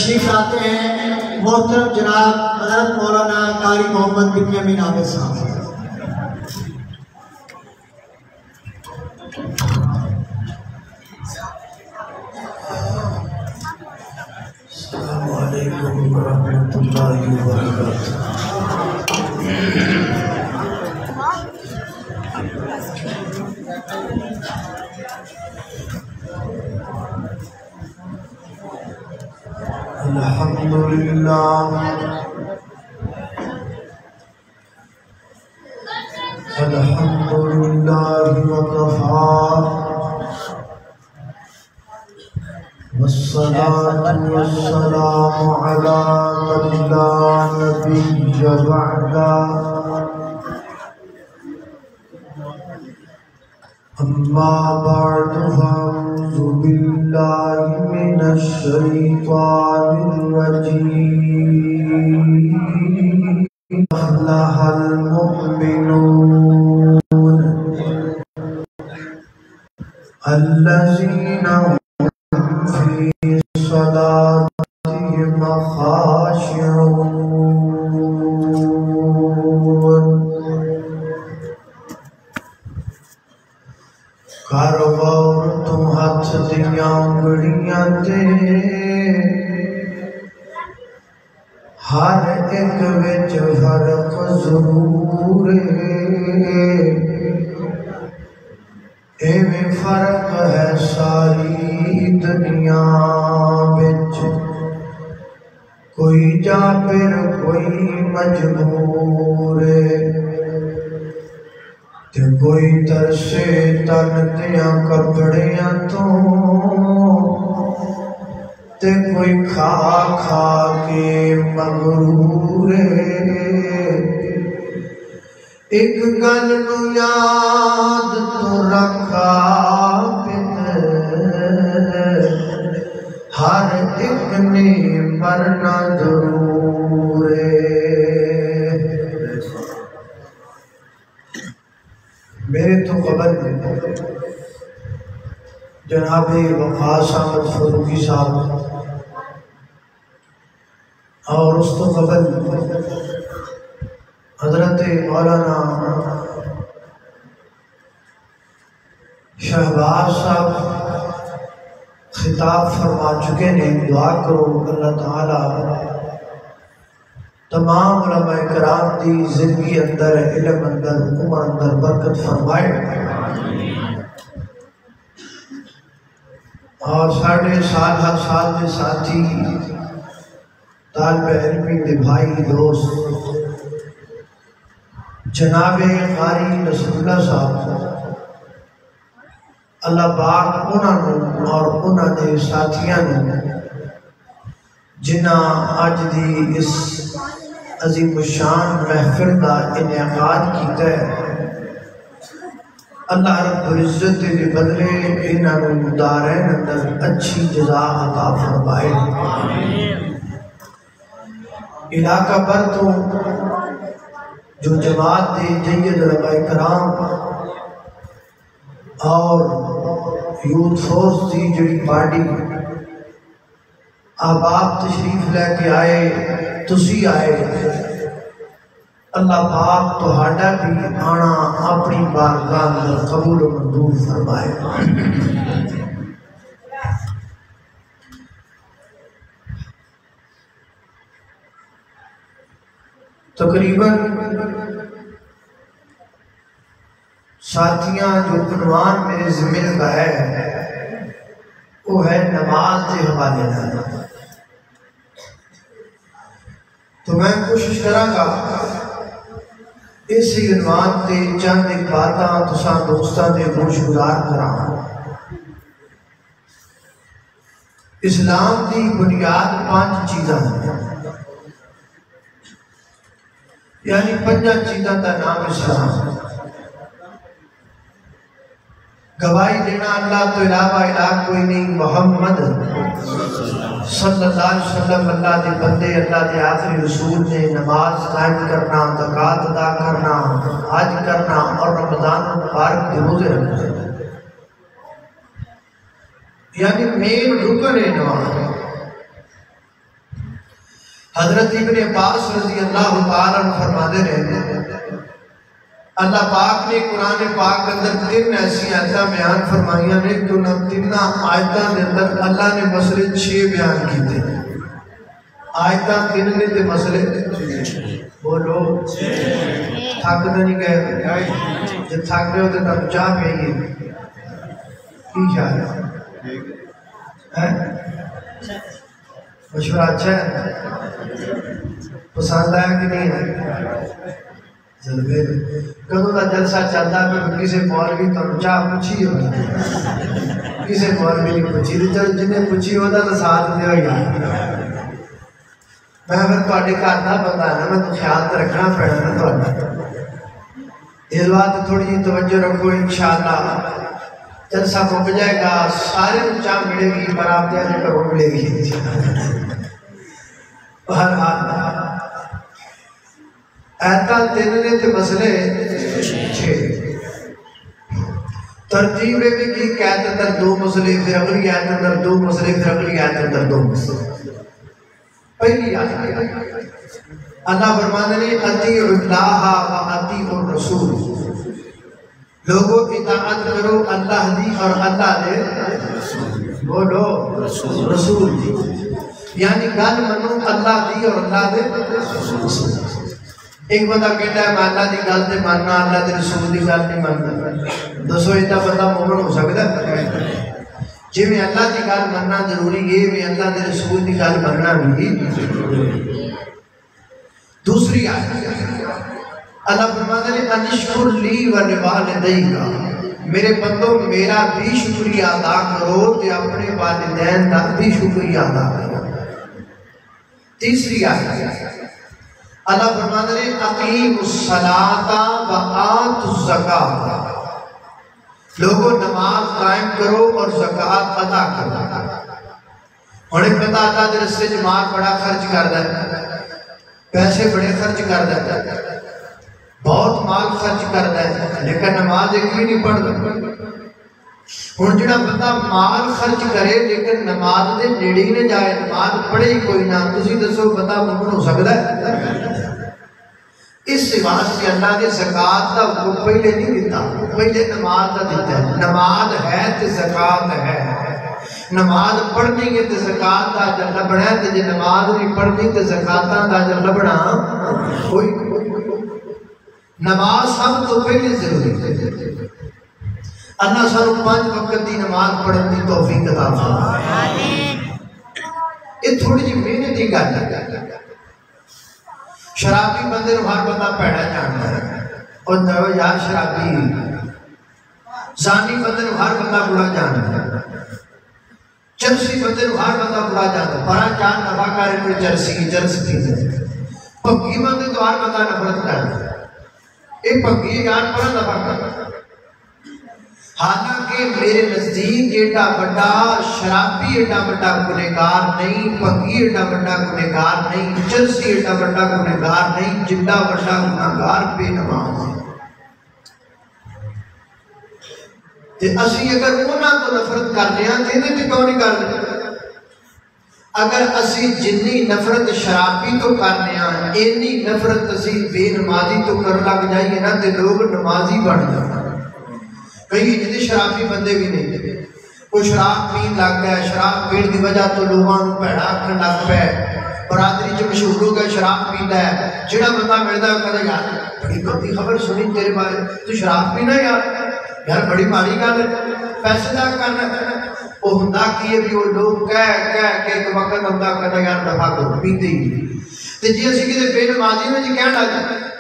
تشریف لاتے ہیں محترم جناب حضرت مولانا قاری محمد بن امین عابد صاحب۔ السلام علیکم ورحمۃ اللہ وبرکاتہ۔ الحمد للہ وکفا والصلاة والسلام علی من لا نبی بعدہ اما بعد فاعوذ باللہ من الشیطان الرجیم افلح المؤمنون الذین هم فی صلاتهم خاشعون۔ کاروبار تو ہاتھ دیاں گڑیاں تے ہر ایک وچ فرق ضرور ایویں فرق ہے ساری دنیا وچ، کوئی جابر کوئی مجبور تے کوئی ترسے تن دیاں کپڑیاں تو تے کوئی کھا کھا کے مغرور ایک گل نو یاد تو رکھا ہر ایک نے مرنا ضرور میرے تو قبل جناب وقاص احمد فاروقی صاحب اور اس تو قبل حضرت مولانا شہباز صاحب خطاب فرما چکے نے۔ دعا کرو اللہ تعالی تمام علماء کرام دی زندگی اندر علم اندر عمر اندر برکت فرمائے، اور ساڑھے سال ہر سال کے ساتھی طالب علمی دے بھائی دوست جناب قاری نصر اللہ صاحب اللہ پاک انہوں اور انہوں نے ساتھیاں جنہ آج دی اس عظیم الشان محفل کا انعقاد کیتا ہے، اللہ رب العزت دے بدلے انہوں دارین اندر اچھی جزا عطا فرمائے۔ علاقہ پر تو جو جماعت دے جید علماء کرام اور یوتھ فورس دی جڑی پارٹی احباب تشریف لے کے آئے، تسی آئے، اللہ پاک تہاڈا بھی آنا اپنی بارگاہ میں قبول و منظور فرمائے۔ تقریباً ساتھیاں جو عنوان میرے ذمہ کا ہے وہ ہے نماز کے حوالے نال، تو میں کوشش کراں گا اسی عنوان تے چند ایک باتاں تساں دوستاں دے گوش گزار کراں۔ اسلام دی بنیاد 5 چیزاں ہیں، یعنی 5 چیزاں دا نام اسلام۔ گواہی دینا اللہ تو علاوہ الہ کوئی نہیں، محمد صلی اللہ علیہ وسلم اللہ دے بندے، اللہ دے آخری رسول نے، نماز قائم کرنا، زکوٰۃ ادا کرنا، حج کرنا اور رمضان مبارک کے روزے رکھنا، یعنی مین رکن ہے نماز۔ حضرت ابن عباس رضی اللہ تعالیٰ عنہ فرماتے رہے اللہ پاک نے قرآن پاک کے اندر 3 ایسی آیتیں بیان فرمائیاں نے کہ ان 3 آیتوں کے اندر اللہ نے مسئلے 6 بیان کیتے آیتیں 3 نے تے مسئلے بولو تھک نہیں گئے جب تھک گئے ہو تو تب چاہ پیئیے کی خیال ہے مشورہ اچھا ہے پسند آیا کہ نہیں ہے جلوے کدوں کا جلسہ چلتا پھر کسی مولوی تو چاہ پوچھی ہوگی کسی مولوی نہیں پوچھی چل جنہیں پوچھی ہوتا تو ساتھ دے ہوئی میں پھر تھوڑے گھر کا بندہ ہے میں تو خیال تو رکھنا پڑنا نا تھوڑا اس بات تھوڑی جی توجہ رکھو انشاءاللہ جلسہ مک جائے گا سارے چاہ ملے گی پر آپ دیا جائے گا ملے گی ہر حال ایتا 3 نے تے مسئلے 6 ترتیب میں کی قید اندر 2 مسئلے پھر اگلی آیت اندر 2 مسئلے پھر اگلی آیت اندر 2 مسئلے پہلی آیت اللہ فرماتے ہیں اطیعوا اللہ و اطیعوا الرسول لوگوں اطاعت کرو اللہ دی اور اللہ دے بولو رسول دی یعنی گل منو اللہ دی اور اللہ دے ایک بندہ کہتا ہے میں اللہ دی گل تے ماننا اللہ دے رسول دی گل نہیں ماننا دسو ایتا بندہ مومن ہو سکتا ہے جی میں اللہ دی گل ماننا ضروری ہے میں اللہ دے رسول دی گل ماننا بھی دوسری آیت اللہ فرماتے ہیں انشکر لی و لوالدیک میرے بندوں میرا بھی شکریہ ادا کرو تے اپنے والدین کا بھی شکریہ ادا کرو تیسری آیت اللہ فرماتے ہیں اقیم الصلاۃ و آتوا الزکاۃ لوگوں نماز قائم کرو اور زکوٰۃ ادا کرو انہیں پتہ اللہ دے رستے وچ مال بڑا خرچ کردا ہے پیسے بڑے خرچ کردا ہے بہت مال خرچ کردا ہے لیکن نماز ایک بھی نہیں پڑھدا ہن جڑا بندہ مال خرچ کرے لیکن نماز دے نیڑے نہ جائے نماز پڑھے ہی کوئی نہ تسی دسو بندہ مومن ہو سکدا ہے اس واسطے اللہ نے زکوٰۃ دا حکم پہلے نہیں دیتا پہلے نماز دا دیتا ہے نماز ہے تے زکوٰۃ ہے نماز پڑھنی ہے تے زکوٰۃ دا اجر لبنا ہے تے جے نماز نہیں پڑھنی تے زکوٰۃ دا اجر لبنا کوئی نماز سب تو پہلے ضروری ہے اللہ سانو 5 وقت دی نماز پڑھن دی توفیق عطا فرمائے آمین یہ تھوڑی جی محنت کی گل ہے شرابی بندے نو ہر بندہ پیڑا جانتا ہے اور جو یار شرابی زانی بندے نو ہر بندہ برا جانتا ہے چرسی بندے نو ہر بندہ برا جانتا ہے بڑا جان نفع کرے کوئی چرسی چرس پیتے پگی بندے تو ہر بندہ نفرت کرتا ہے ایک پگی جان بڑا نفع کرتا ہے حالانکہ میرے نزدیک ایڈا بڑا شرابی ایڈا بڑا گنہگار نہیں پگی ایڈا بڑا گنہگار نہیں چرسی ایڈا بڑا گنہگار نہیں جڈا بڑا گنہگار بے نماز ہے تے اسی اگر انہاں تو نفرت کر لیا تے کیوں نہیں کر لیا اگر اسی جنی نفرت شرابی تو کر لیا اینی نفرت اسی بے نمازی تو کر لگ جائیے نا تے لوگ نمازی بن جاتے کئی جدی شرابی بندے بھی نہیں کوئی شراب پین لگ گیا شراب پین دی وجہ تو لوگوں کو پیڑا آکھن لگ پہ برادری جو مشہور ہو گیا شراب پیندا ہے جڑا بندہ ملدا ہے کہتا یار بڑی گندی خبر سنی تیرے بارے تو شراب پینا یار بڑی ماڑی گل ہے پیسے دا کرنا وہ ہوندا کی ہے بھی وہ لوگ کہہ کے ایک وقت بندہ کہتا یار دفعہ کرو پیندے ہی تے جی اسی کتے بے نمازی میں جی کہنا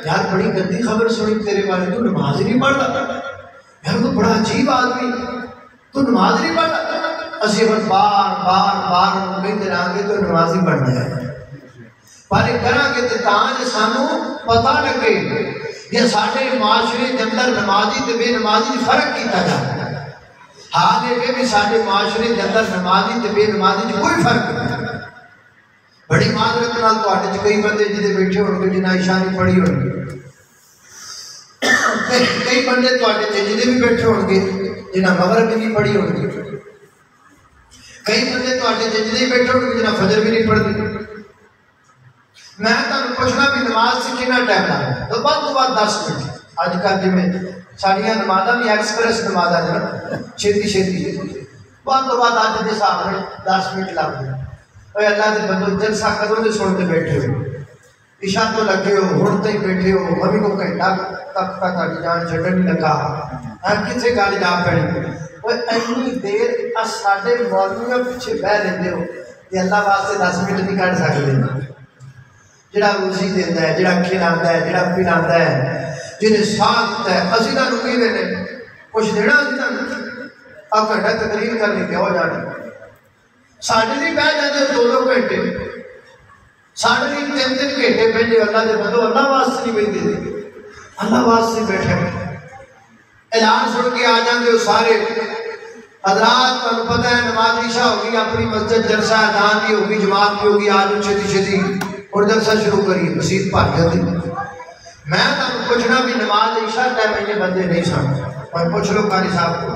یار بڑی گندی خبر سنی تیرے بارے تو نماز ہی نہیں پڑھتا یار تو بڑا عجیب آدمی تو نماز نہیں پڑھتا اسی اگر بار کہتے رہاں گے تو نمازی بن جائے پر کریں گے تو تاں سانو پتہ لگے یہ سارے معاشرے کے اندر نمازی تے بے نمازی فرق کیتا جاتا ہے حال یہ بھی سارے معاشرے کے اندر نمازی تے بے نمازی کوئی فرق نہیں بڑی معذرت نال تواڈے کئی بندے جدے بیٹھے ہون گے جنہاں عشاء نہیں پڑھی ہونی کئی بندے تواڈے جدے بھی بیٹھے ہون گے جنہاں مغرب بھی نہیں پڑھی ہونی کئی بندے تواڈے جدے بیٹھے ہون گے جنہاں فجر بھی نہیں پڑھتے میں تمہیں پوچھنا بھی نماز سے کتنا ٹائم لگتا تو بعد 10 منٹ اج کل جی میں ساڑیاں نمازاں بھی ایکسپریس نمازاں نا چھتی بعد اج کے حساب میں 10 منٹ لگ گئے اوے اللہ دے بندو جلسہ کدوں دے سن کے بیٹھے ہو عشاء تو لگے ہو ہن تے بیٹھے ہو ممی کو گھنٹہ تک تک جان چھڈن نہیں لگا ہم کتنے گل جا پڑی اوے اتنی دیر ساڈے مولویوں پیچھے بہ لیندے ہو کہ اللہ واسطے 10 منٹ نہیں کڈ سکدے جڑا روزی دینا ہے جڑا کھلانا ہے جڑا پلانا ہے جنہیں ساتھ دیتا ہے اسی نہ رکی دینے کچھ دینا اسی نہ اب گھنٹہ تقریر کرنے کیا ہو جانا ساڑھے نہیں بہ جاتے 2 گھنٹے ساڑھے نہیں 3 گھنٹے پہلے اللہ دے بندو اللہ واسطے نہیں بیٹھے اللہ واسطے بیٹھے اعلان سن کے آ جاتے ہو سارے حضرات کو پتہ ہے نماز عشاء ہوگی اپنی مسجد جلسہ اذان بھی ہوگی جماعت بھی ہوگی آج چھتی اور جلسہ شروع کریے مسجد پار جاتی میں تمہیں پوچھنا بھی نماز عشاء ٹائم یہ بندے نہیں سن اور پوچھ لو قاری صاحب کو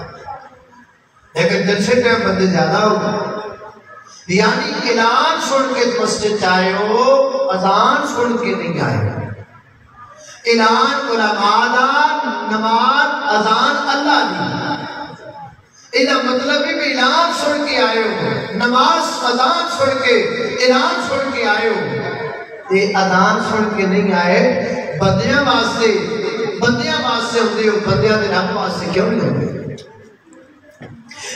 لیکن جلسے ٹائم بندے زیادہ ہوگا یعنی اعلان سن کے مسجد آئے ہو اذان سن کے نہیں آئے ہو اعلان علماء دا نماز اذان اللہ دی یہ مطلب بھی اعلان سن کے آئے ہو نماز اذان سن کے اعلان سن کے آئے ہو یہ اذان سن کے نہیں آئے بندیاں واسطے ہوتے ہو بندیاں دے رب واسطے کیوں نہیں ہوتے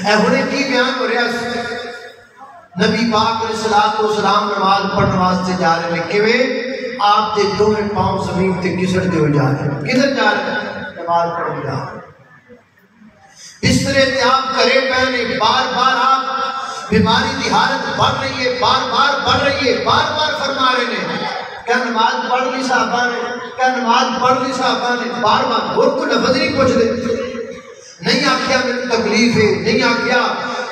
اے ہونے کی بیان ہو رہا نبی پاک علیہ السلام نماز پڑھنے واسطے جا رہے ہیں کہ آپ دے دونوں پاؤں زمین تے گھسڑ دے ہو جا رہے ہیں کدھر جا رہے ہیں نماز پڑھنے جا رہے ہیں اس طرح سے آپ کرے پہنے بار بار آپ بیماری کی حالت بڑھ رہی ہے بار بار بڑھ رہی ہے بار بار فرما رہے ہیں کیا نماز پڑھ لی صحابہ نے کیا نماز پڑھ لی صحابہ نے بار بار اور کوئی لفظ نہیں پوچھ دے نہیں آکھیا میری تکلیف ہے نہیں آکھیا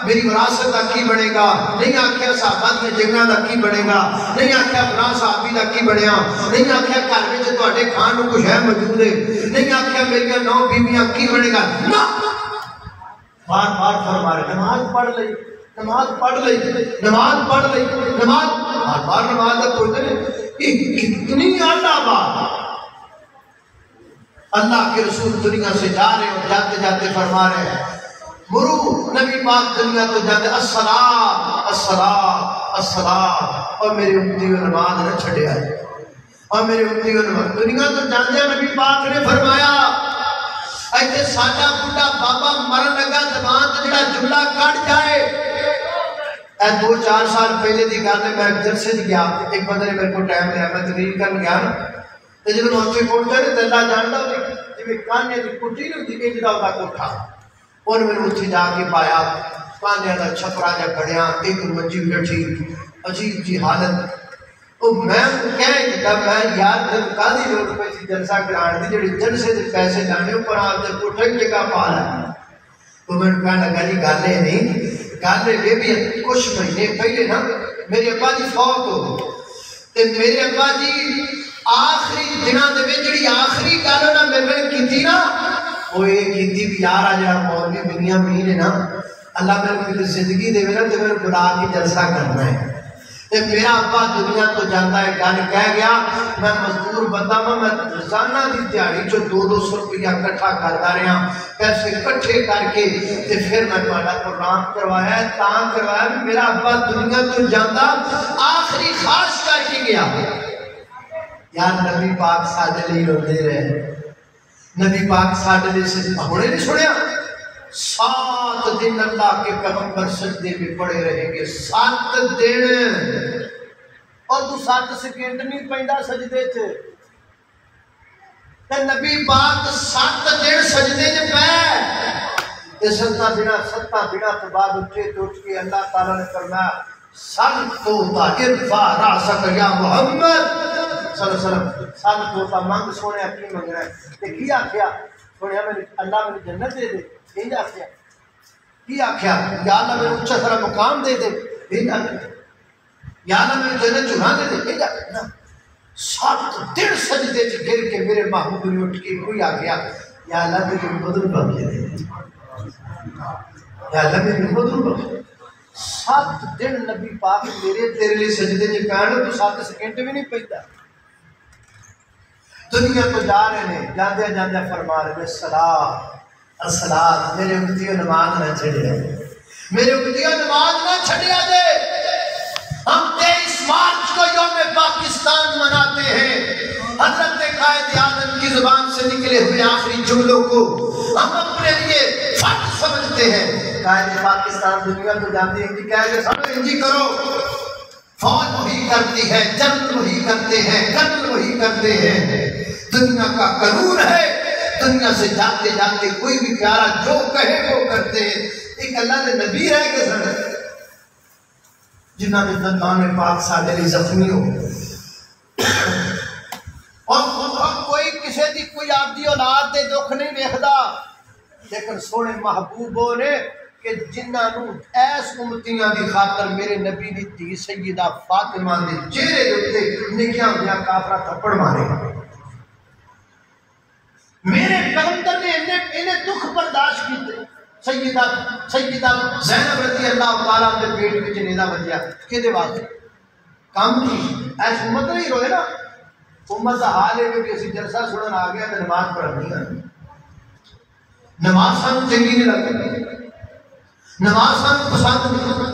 میری وراثت کا کی بنے گا نہیں آکھیا صحابہ کی جنگاں کا کی بنے گا نہیں آکھیا فلاں صحابی کا کی بنیا نہیں آکھیا گھر میں تواڈے کھان نوں کچھ ہے موجود ہے نہیں آکھیا میری 9 بیویاں کی بنے گا نہ بار بار فرما رہے نماز پڑھ لئی نماز پڑھ لئی نماز پڑھ لئی نماز بار بار نماز کا پڑھتے ہیں یہ کتنی اعلیٰ بات اللہ کے رسول دنیا سے جا رہے اور جاتے جاتے فرما رہے ہیں مرو نبی پاک دنیا تو جاتے الصلاۃ الصلاۃ الصلاۃ اور میرے امتی کو نماز نہ چھڑے آئے اور میرے امتی کو نماز دنیا تو جاتے نبی پاک نے فرمایا ایسے ساڈا بڑھا بابا مرن لگا زبان تو جڑا جملہ کٹ جائے اے 2-4 سال پہلے دی گل ہے میں جلسے دی گیا ایک بندے نے میرے کو ٹائم دیا میں تقریر کرن گیا نا تے جدوں میں اوتھے پہنچا تے اللہ جاندا جویں کانے دی کٹی نہیں ہوندی اے جڑا دا کوٹھا اور میں اوتھے جا کے پایا کانے دا چھپرا جا کھڑیا ایک منجی بیٹھی عجیب جی حالت او میں کہہ دیتا میں یار جب قاضی لوگ پیسے جلسہ کران دی جڑی جلسے دے پیسے لانے اوپر آپ دے کوٹھے جگہ پا لا تو میں کہا لگا جی گل ہے نہیں گل ہے بھی کچھ مہینے پہلے نا میرے ابا جی فوت ہو تے میرے ابا جی آخری دنوں دے وچ جڑی آخری گل انہاں میرے نال کیتی نا او یہ کیتی بھی یار آ جڑا مولوی بنیامین ہے نا اللہ میرے کو زندگی دے نا تے میں بلا کے جلسہ کرنا ہے تے میرا ابا دنیا تو جاتا ہے گل کہہ گیا میں مزدور بندہ میں روزانہ دی دیہڑی چ 200 روپیہ اکٹھا کرتا رہا پیسے اکٹھے کر کے تے پھر میں تہاڈا پروگرام کروایا تاں کروایا میرا ابا دنیا تو جاتا آخری خواہش کر کے گیا یار نبی پاک ساڈے لیے روندے رہے نبی پاک ساڈے لیے ہنے نہیں سنیا 7 دن اللہ کے پیغمبر سجدے میں پڑے رہیں گے 7 دن اور تو 7 سیکنڈ نہیں پیندا سجدے چ تے نبی پاک 7 دن سجدے چ پے تے 7 دن تو بعد اٹھے تو اٹھ کے اللہ تعالی نے فرمایا سن تو ارفع راسک یا محمد صلی اللہ علیہ وسلم سن تو مانگ سونے کی منگنا ہے تے کی آکھیا سونے میں اللہ مجھے جنت دے دے یہ آخیا کی آخیا یا اللہ میرے اچھا سارا مقام دے دے یہ آخیا یا اللہ میرے جنت چڑھا دے دے یہ آخیا 7 دن سجدے چ گر کے میرے محبوب نے اٹھ کے کوئی آخیا یا اللہ میرے بدل بخش دے یا اللہ میرے بدل بخش 7 دن نبی پاک میرے تیرے لیے سجدے چ پہن تو 7 سیکنڈ بھی نہیں پہنتا. دنیا تو جا رہے ہیں، جاندے جاندے فرما رہے ہیں الصلاۃ الصلاۃ، میرے امتیوں نماز نہ چھڑیا، میرے امتیوں نماز نہ چھڑیا دے. ہم 23 مارچ کو یوم پاکستان مناتے ہیں. حضرت قائد اعظم کی زبان سے نکلے ہوئے آخری جملوں کو ہم اپنے لیے فرض سمجھتے ہیں. قائد پاکستان دنیا تو جانتی ہے کہ کہہ گے سب انجی کرو، فوج وہی کرتی ہے، جنرل وہی کرتے ہیں، کرنل وہی کرتے ہیں. دنیا کا قانون ہے، دنیا سے جاتے جاتے کوئی بھی پیارا جو کہے وہ کرتے ہیں. ایک اللہ نے نبی رہ کے سن جنہاں نے دندان پاک سادے لی زخمی ہو، اور کوئی کسی دی کوئی آپ دی اولاد دے دکھ نہیں دیکھدا، لیکن سونے محبوبوں نے کہ جنہاں نو ایس امتیاں دی خاطر میرے نبی دی دھی سیدہ فاطمہ دے چہرے دے نکیاں ہویا کافرہ تھپڑ مارے. میرے پیغمبر نے انہیں دکھ برداشت کیتے. سیدہ زینب رضی اللہ تعالیٰ دے پیٹ وچ نیزہ بجیا کہ دے واسطے کام کی ایس امت نہیں روئے نا. امت دا حال ہے کہ اسی جلسہ سنن آ گیا تو نماز پڑھنی ہے. نماز سانو چنگی نہیں لگتی، نماز سانو پسند نہیں.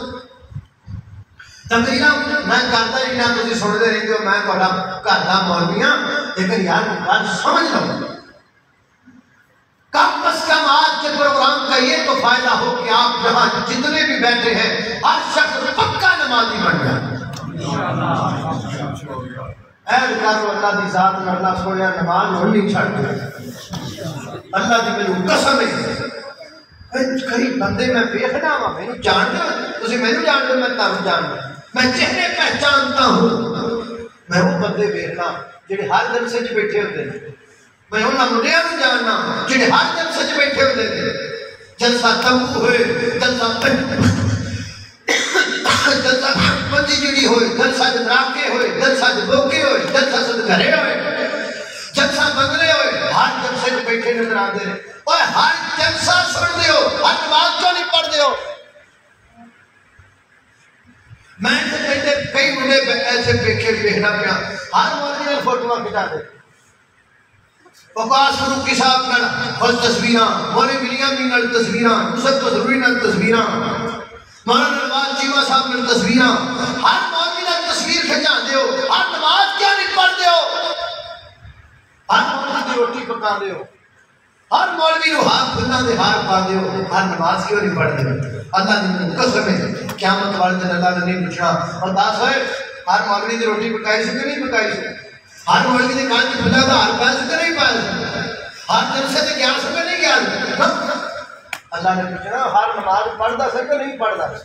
تقریرا میں کرتا ہی نہ تسی سنتے رہتے ہو، میں تھوڑا گھر دا مولوی ہاں، لیکن یار گل سمجھ لو. کم از کم آج کے پروگرام کا یہ تو فائدہ ہو کہ آپ جہاں جتنے بھی بیٹھے ہیں ہر شخص پکا نمازی بن جائے. اہل کرو اللہ دی ذات میں اللہ سویا نماز ہونی چھڑ دے. اللہ دی میرے قسم ہے کئی بندے میں بیخنا ہوا میں جان دے تسی میں جان دے میں تانوں جان دے میں چہرے پہچانتا ہوں. میں وہ بندے بیخنا جڑے ہر جلسے وچ بیٹھے ہوندے نے. میں انہاں منڈیاں نوں جاننا جڑے ہر جلسے وچ بیٹھے ہوندے نے. جلسہ تمبو ہوئے، جلسہ پنجی جڑی ہوئے، جلسہ دراکے ہوئے، جلسہ بوکے ہوئے، جلسہ گھرے ہوئے، جلسہ بنگلے ہوئے، ہر جلسے وچ بیٹھے نظر آندے نے. اوے ہر جلسہ سن دیو، ہر نماز کیوں نہیں پڑھ دیو؟ میں تو کہتے کئی منڈے ایسے بیٹھے بیٹھنا پیا ہر مولوی نے فوٹواں کھچا دے. وقاص فروقی صاحب نال خود تصویراں، مولوی ملیاں بھی نال تصویراں، نصرت ضروری نال تصویراں، مولانا نواز چیمہ صاحب نال تصویراں. ہر مولوی نال تصویر کھچا دیو، ہر نماز کیوں نہیں پڑھ دیو؟ ہر مولوی دی روٹی پکا دیو، ہر مولوی نو ہاتھ پھلاں دے ہار پا دیو، ہر نماز کیوں نہیں پڑھ دیو؟ اللہ دی قسم ہے قیامت والے دن اللہ نے نہیں پوچھنا اور داس ہوئے ہر مولوی دی روٹی پکائی سے کہ نہیں پکائی سے، ہر مولوی دی کان دی پھلا دا ہر پائے سے کہ نہیں پائے سے، ہر جلسے تے گیا سے کہ نہیں گیا. اللہ نے پوچھنا ہر نماز پڑھدا سے کہ نہیں پڑھدا سے.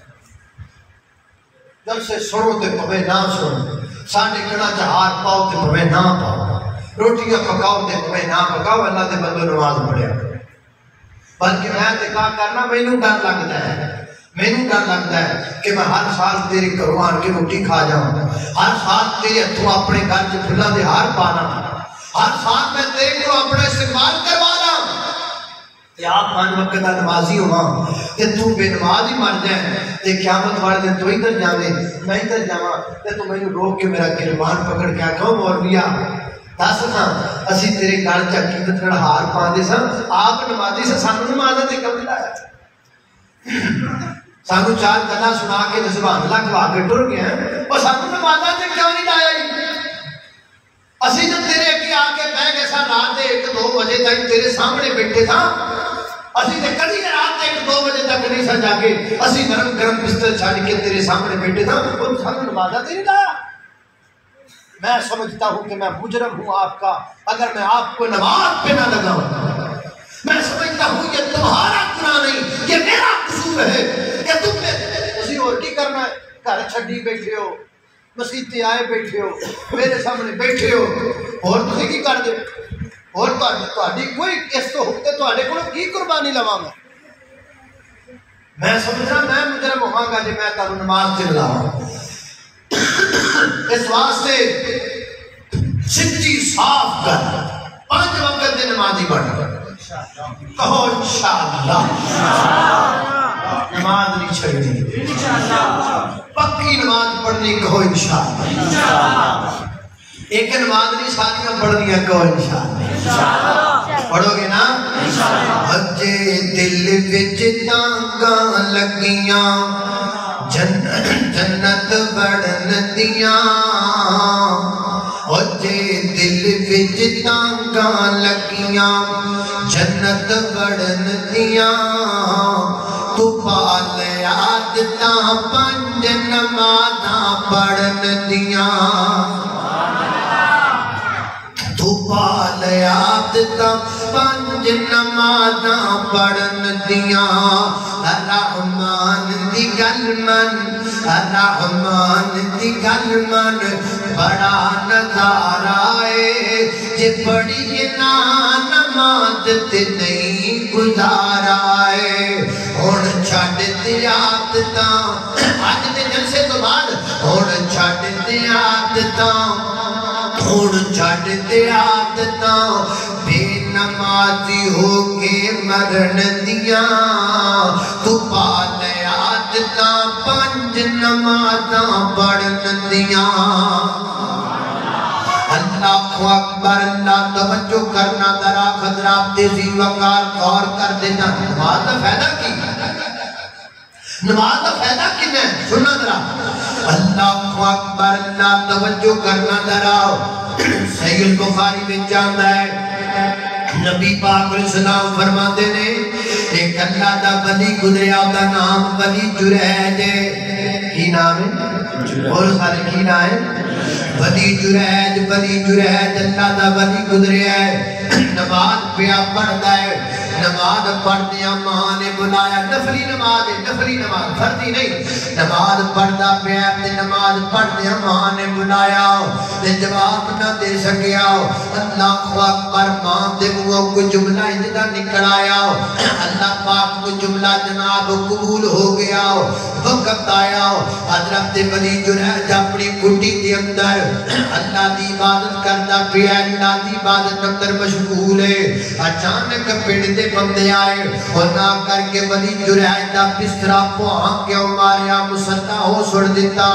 جلسے سنو تے پوے نہ سنو، ساڈے کڑا چ ہار پاؤ تے پوے نہ پاؤ، روٹیاں پکاؤ تے پوے نہ پکاؤ، اللہ دے بندو نماز پڑھیا. بلکہ میں تے کا کرنا مینوں ڈر لگدا ہے، مینوں ڈر لگدا ہے کہ میں ہر سال تیرے گھروں آن کے روٹی کھا جاؤں، ہر سال تیرے ہتھوں اپنے گھر چ پھلاں دے ہار پانا، ہر سال میں تیرے کو اپنا استعمال کروانا. آپ 5 وقت کا نمازی ہوا کہ تو بے نماز ہی مر جائے تے قیامت والے دن تو ادھر جاوے میں ادھر جاواں تے تو مینوں روک کے میرا گربان پکڑ کے آکھو مولویا دس نا اسی تیرے گل چ عقیدت نال ہار پاندے سن، آپ نمازی سے سانوں نمازاں تے کم لایا، سانوں 4 گلاں سنا کے سبحان اللہ کہوا کے ٹر گئے اور سانوں نمازاں تے کیوں نہیں لایا؟ اسی جب تیرے اگے آ کے بہ گئے سن رات 1-2 بجے تک تیرے سامنے بیٹھے تھا، اسی تے کدی رات 1-2 بجے تک نہیں سن جاگے، اسی گرم گرم بستر چھڑ کے تیرے سامنے بیٹھے تھا اور سانوں نمازاں تے نہیں لایا. میں سمجھتا ہوں کہ میں مجرم ہوں آپ کا اگر میں آپ کو نماز پہ نہ لگاؤں. میں سمجھتا ہوں یہ تمہارا گناہ نہیں، یہ میرا قصور ہے کہ تم نے اسی اور کی کرنا ہے. گھر چھڈی بیٹھے ہو، مسجد تے آئے بیٹھے ہو، میرے سامنے بیٹھے ہو، اور تسی کی کر دے اور تہاڈی کوئی اس تو ہوتے تہاڈے کول کی قربانی لواں گا. میں سمجھنا میں مجرم ہواں گا جے میں تانوں نماز تے لاواں. اس واسطے سچی صاف کر 5 وقت دے نمازی بن کہو انشاءاللہ. نماز نہیں چھڑنی پکی نماز پڑھنی کہو انشاءاللہ ایک نماز نہیں ساریاں پڑھنی کہو انشاءاللہ پڑھو گے نا اجے دل وچ تانگاں لگیاں جنت بڑھن دیاں اجے دل وچ تانگاں لگیاں جنت بڑھن دیاں تو پال عادتاں پنج نمازاں پڑھن دیاں تو پال عادتاں پنج نمازاں پڑھن دیاں رحمان دی گل من رحمان دی گل من بڑا نظارہ ہے جے پڑھی نا نماز تے نہیں گزارا ہے ہن چھڈ تے عادتاں اج دے جلسے تو بعد ہن چھڈ تے عادتاں ہن چھڈ تے عادتاں بے نمازی ہو کے مرن دیاں تو پال عادتاں پنج نمازاں پڑھن دیاں اللہ اکبر اللہ توجہ کرنا ذرا حضرات تیزی وقار غور کر دینا نماز کا فائدہ کی نماز کا فائدہ کن ہے سننا ذرا اللہ اکبر اللہ توجہ کرنا ذرا صحیح البخاری میں جاندہ ہے نبی پاک علیہ السلام فرماتے نے ایک اللہ دا ولی گزریا دا نام ولی جریج ہے کی نام ہے اور سارے کی نام ہے ولی جریج اللہ دا ولی گزریا ہے نماز پیا پڑھتا ہے نماز پڑھدیا ماں نے بلایا نفلی نماز ہے نفلی نماز فردی نہیں نماز پڑھدا پیا تے نماز پڑھدیا ماں نے بلایا تے جواب نہ دے سکیا اللہ اکبر ماں دے منہوں کو جملہ اجدا نکل آیا اللہ پاک کو جملہ جناب قبول ہو گیا وقت آیا حضرت ولی جریج اپنی کٹی کے اندر اللہ دی عبادت کرتا پیا اللہ دی عبادت اندر مشغول ہے اچانک پنڈ دے بندے آئے اور نہ کر کے ولی جریج دا بسترا پوہاں کیوں ماریا مسلح ہو سڑ دیتا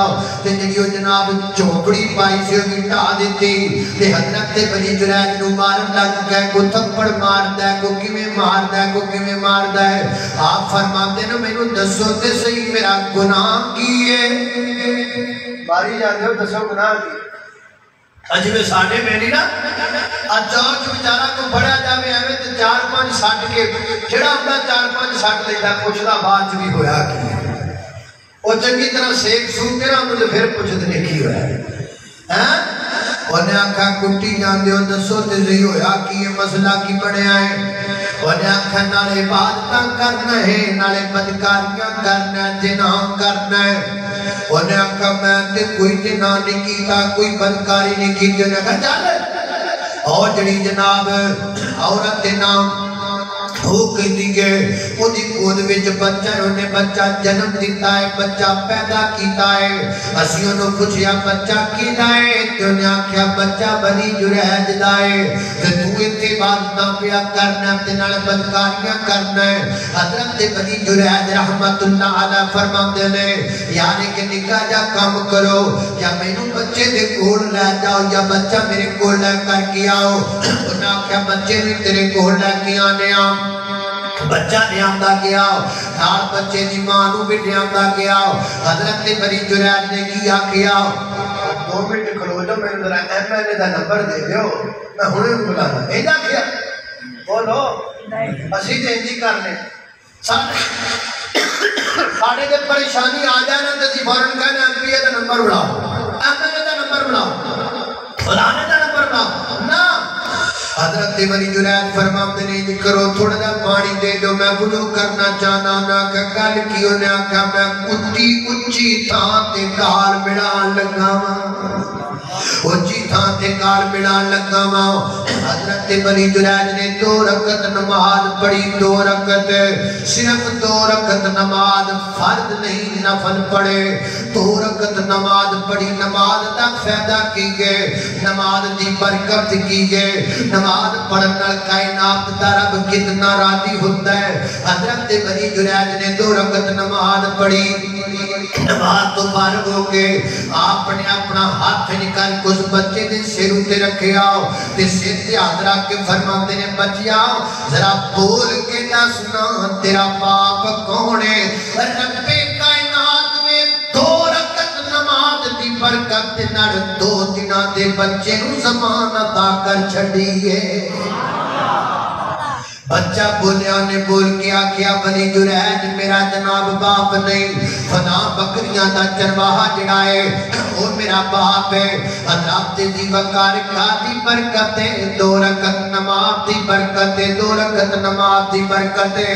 تے جڑیو جناب چوپڑی پائی سے گٹا دیتی تے حضرت ولی جریج نو مارن لگ گئے کو تھپڑ ماردا ہے کو کیویں ماردا ہے کو کیویں ماردا ہے آپ فرماتے ہیں مینوں دسو تے صحیح میرا گناہ کی ہے ماری جاندے ہو دسو گناہ کی اج میں ساڑھے میں نہیں نا چوچ بچارہ کو بڑھا جاوے ایویں تے 4-5 سٹ کے جڑا ہوندا 4-5 سٹ لیتا پوچھدا بعد بھی ہویا کی او چنگی طرح سیک سوک کے نا مجھے پھر پوچھدے کی ہویا ہاں انہیں آنکھا کٹی جاندے ہو دسو تے صحیح ہویا کی یہ مسئلہ کی بڑھیا ہے انہیں آنکھا نالے عبادتاں کرنا ہے نالے بدکاریاں کرنا ہے جناح کرنا ہے انہیں آنکھا میں تے کوئی جناح نہیں کیتا کوئی بدکاری نہیں کیتا انہیں آنکھا چالے اور جڑی جناب عورت نام ہو گئی دیگے وہ دی کود وچ بچہ ہے انہیں بچہ جنم دیتا ہے بچہ پیدا کیتا ہے اسی انہوں پوچھیا بچہ کیتا ہے تو انہیں آکھیا بچہ ولی جریج دا ہے کہ تو اتنے عبادتاں پیا کرنا تے نال بدکاریاں کرنا ہے حضرت ولی جریج رحمت اللہ علیہ فرماتے نے یعنی کہ نکاح جا کام کرو یا مینوں بچے دے کول لے جاؤ یا بچہ میرے کول لے کر کے آؤ انہیں آکھیا بچے بھی تیرے کول لے کے آنے بچہ نیامدہ کیا نال بچے دی مانو بھی نیامدہ کیا حضرت ولی جریج نے کیا 2 منٹ کھلو جو میں ذرا ایم ایل اے دا نمبر دے دیو میں ہونے بلانا ایجا کیا بولو اسی تے انجی کرنے ساڑھے دے پریشانی آ جانا تے سی فورن کہنے ایم پی اے دا نمبر بڑھاؤ ایم ایل اے دا نمبر بڑھاؤ فلانے دا نمبر بڑھاؤ نا حضرت ولی جریج فرماتے نے جی کرو تھوڑا دا پانی دے دو میں وضو کرنا چاہنا نہ کہ گل کیوں نے آکھا میں کتی اچھی تھا تے کار بڑھان لگا اونچی تھان تے کار ملان لگا ماں حضرت بنی جریج نے 2 رکعت نماز پڑھی 2 رکعت صرف 2 رکعت نماز فرض نہیں نفل پڑھے 2 رکعت نماز پڑھی نماز دا فائدہ کی گئے نماز دی برکت کی گئے نماز پڑھنا کائنات دا رب کتنا راضی ہوتا ہے حضرت بنی جریج نے 2 رکعت نماز پڑھی نماز تو فارغ ہو گئے آپ نے اپنا ہاتھ نکال کے اس بچے نے سر اتے رکھے آؤ تے سر سے ہاتھ رکھ کے فرماتے نے بچیا ذرا بول کے نہ سنا تیرا باپ کون ہے رب کائنات نے 2 رکعت نماز دی برکت نال 2 دناں دے بچے نو زمان عطا کر چھڈی ہے بچہ بولیا نے بول کے آکھیا بنی جریج میرا جناب باپ نہیں فنا بکریاں دا چرواہا جڑا ہے وہ میرا باپ ہے حضرت دی وقار کا دی برکت ہے 2 رکعت نماز دی برکت ہے 2 رکعت نماز دی برکت ہے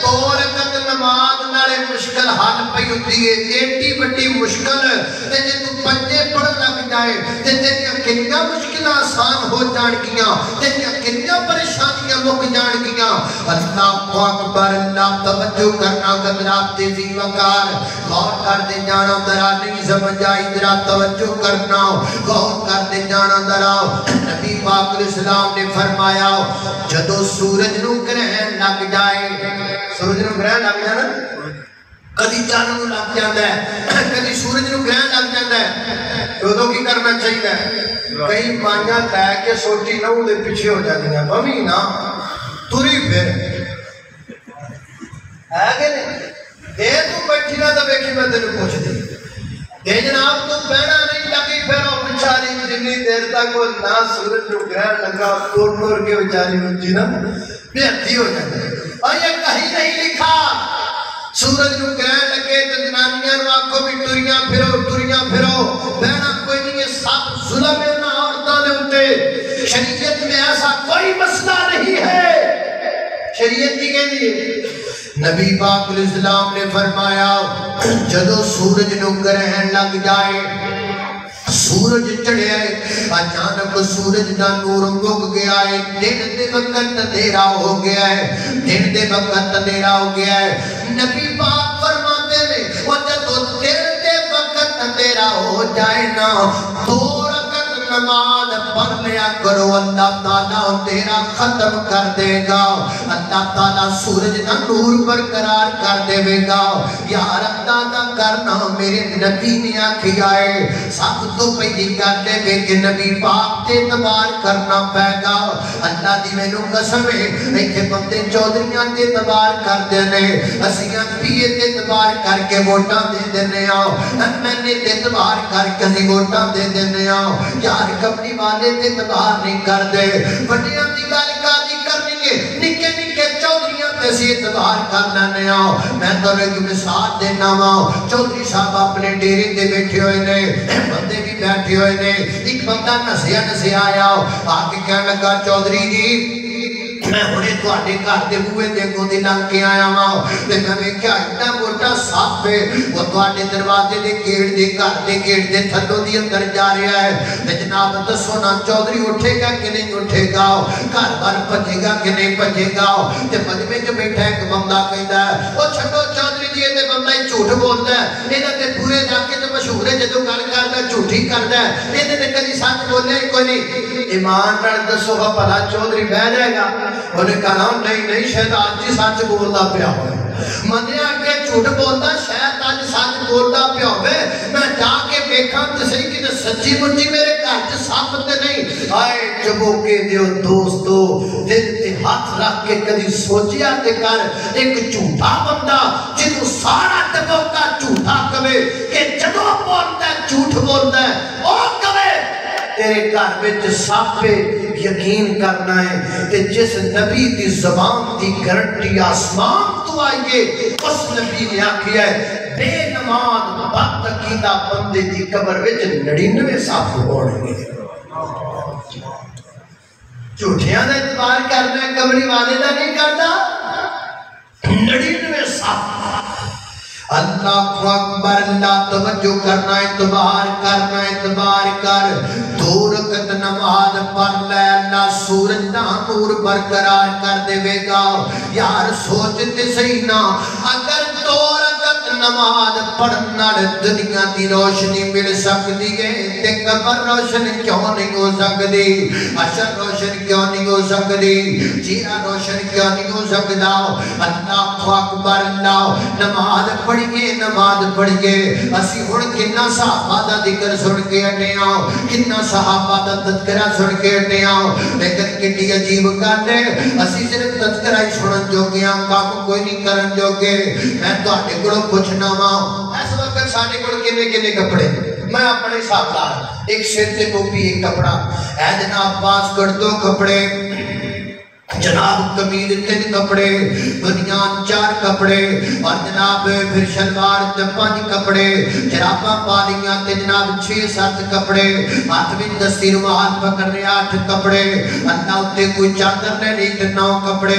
2 رکعت نماز نالے مشکل حل پئی ہوندی ہے ایڈی بڑی مشکل تے جے تو پنجے پڑھ لگ جائے تے تیریاں کنیاں مشکلاں آسان ہو جان گیاں تیریاں کنیاں پریشانیاں مک جان گیاں اللہ اکبر اللہ توجہ کرنا قدرات تیزی وقار غور کر دے جانا درا نہیں سمجھ آئی درا توجہ کرنا غور کر دے جانا درا نبی پاک علیہ السلام نے فرمایا جدو سورج نو گرہن لگ جائے سورج نو گرہن لگ جائے کدی چاند نو لگ جاتا ہے کدی سورج نو گرہن لگ جاتا ہے تو کی کرنا چاہیے کئی مانیاں لے کے سوٹی نو دے پیچھے ہو جاتی ہیں بمی نا توری پھر ہے کہ نہیں دے تو بیٹھی نہ تو بیٹھی میں تیرے پوچھ دی دے جناب تو بہنا نہیں لگی پھر وہ بچاری جنی دیر تک وہ نہ سورج جو گرہن لگا توڑ کے بچاری ہوتی نا بے حدی ہو جاتی اور یہ کہیں نہیں لکھا سورج جو گرہن لگے تو جنانیاں نو آنکھوں بھی ٹوریاں پھرو بہنا کوئی نہیں یہ سب ظلم ہے نہ عورتوں نے ہوتے شریعت میں ایسا کوئی مسئلہ نہیں ہے شریعت کی کہہ دیئے نبی پاک علیہ السلام نے فرمایا جدو سورج نو گرہن لگ جائے سورج چڑھے اچانک سورج دا نور مک گیا ہے دن دے وقت اندھیرا ہو گیا ہے دن دے وقت اندھیرا ہو گیا ہے نبی پاک فرماتے نے وہ جدو دن دے وقت اندھیرا ہو جائے نا 2 رکعت نماز پڑھ لیا کرو اللہ تعالیٰ تیرا ختم کر دے گا اللہ تعالیٰ سورج کا نور برقرار کر دے گا یار اندازہ کرنا میرے نبی نے آکھیا ہے سب تو پہلی کر دے کہ نبی پاک تے اعتبار کرنا پے گا اللہ دی مینوں قسم ہے ایتھے بندے چودھریاں تے اعتبار کر دینے اسیاں پیے تے اعتبار کر کے ووٹاں دے دینے میں نے تے اعتبار کر کے ووٹاں دے دینے یار کبھی والے تے اعتبار نہیں کر دے بڑیاں دی گل کالی کرنی ہے نکے نکے چودھریاں تے سی اعتبار کر لینے میں تو ایک مثال دینا ہوں چودھری صاحب اپنے ڈیرے تے بیٹھے ہوئے نے بندے بھی بیٹھے ہوئے نے ایک بندہ نسیا آیا آگے کہنے لگا چودھری جی میں ہونے تو آنے گھر دے ہوئے دیکھو دی لنگ کے آیا ہوں تے میں کیا اتنا موٹا سانپ ہے وہ تو آنے دروازے دے گیٹ دے گھر دے گیٹ دے تھلوں دی اندر جا رہا ہے تے جناب دسو نا چودھری اٹھے گا کہ نہیں اٹھے گا گھر بار پجے گا کہ نہیں پجے گا تے مجمع جو بیٹھا ایک بندہ کہتا ہے وہ چھٹو چودھری جی تے بندہ ہی جھوٹ بولتا ہے یہ تے پورے علاقے تے مشہور ہے جدوں گل کردا جھوٹی کردا ہے یہ تے کبھی سچ بولے کوئی نہیں ایمان نال دسو گا بھلا چودھری بہ جائے گا انہیں کہا نہیں شاید آج جی سچ بولتا پیا ہوئے منیا کہ جھوٹ بولتا شاید آج سچ بولتا پیا ہوئے میں جا کے بیکھاں تو صحیح کہ سچی مجھے میرے گھر سب تے نہیں آئے جبو کے دیو دوستو دل تے ہاتھ رکھ کے کدی سوچیا تے کر ایک جھوٹا بندہ جنہوں سارا جبو کا جھوٹا کبے کہ جدو بولتا ہے جھوٹ بولتا ہے اور کبے تیرے گھر میں سب پہ یقین کرنا ہے کہ جس نبی دی زبان دی گارنٹی آسمان تو آئیے اس نبی نے آکھیا ہے بے نماز بد عقیدہ بندے دی قبر وچ 99 صاف ہونے گے جھوٹیاں دا اعتبار کرنا ہے قبری والے دا نہیں کرتا 99 صاف اللہ اکبر، اللہ توجہ کرنا، اعتبار کر 2 رکعت نماز پڑھ لے، اللہ سورج دا نور برقرار کر دے گا۔ یار سوچتے صحیح نا، اگر 2 رکعت نماز پڑھنا دنیا دی روشنی مل سکتی ہے تے قبر روشن کیوں نہیں ہو سکتی، حشر روشن کیوں نہیں ہو سکتی، چہرہ روشن کیوں نہیں ہو سکتا۔ اللہ اکبر، اللہ نماز پڑھیے۔ اسی ہن کنا صحابہ دا ذکر سن کے ہٹے ہاں، کنا صحابہ دا تذکرہ سن کے ہٹے ہاں، لیکن کتنی عجیب گل ہے، اسی صرف تذکرہ ہی سنن جوگے ہاں، کام کوئی نہیں کرن جوگے۔ میں تواڈے کولوں پوچھنا وا، اس وقت ساڈے کول کنے کپڑے؟ میں اپنے حساب نال ایک سر تے ٹوپی، ایک کپڑا اے جناب، پاس کر 2 کپڑے، جناب قمیض 3 کپڑے، بنیان 4 کپڑے، اور جناب پھر شلوار 5 کپڑے، جراباں پالیاں تے جناب 6-7 کپڑے، ہاتھ میں دستی رومال پکڑ رہے 8 کپڑے، اللہ اتے کوئی چادر لے لی تے 9 کپڑے،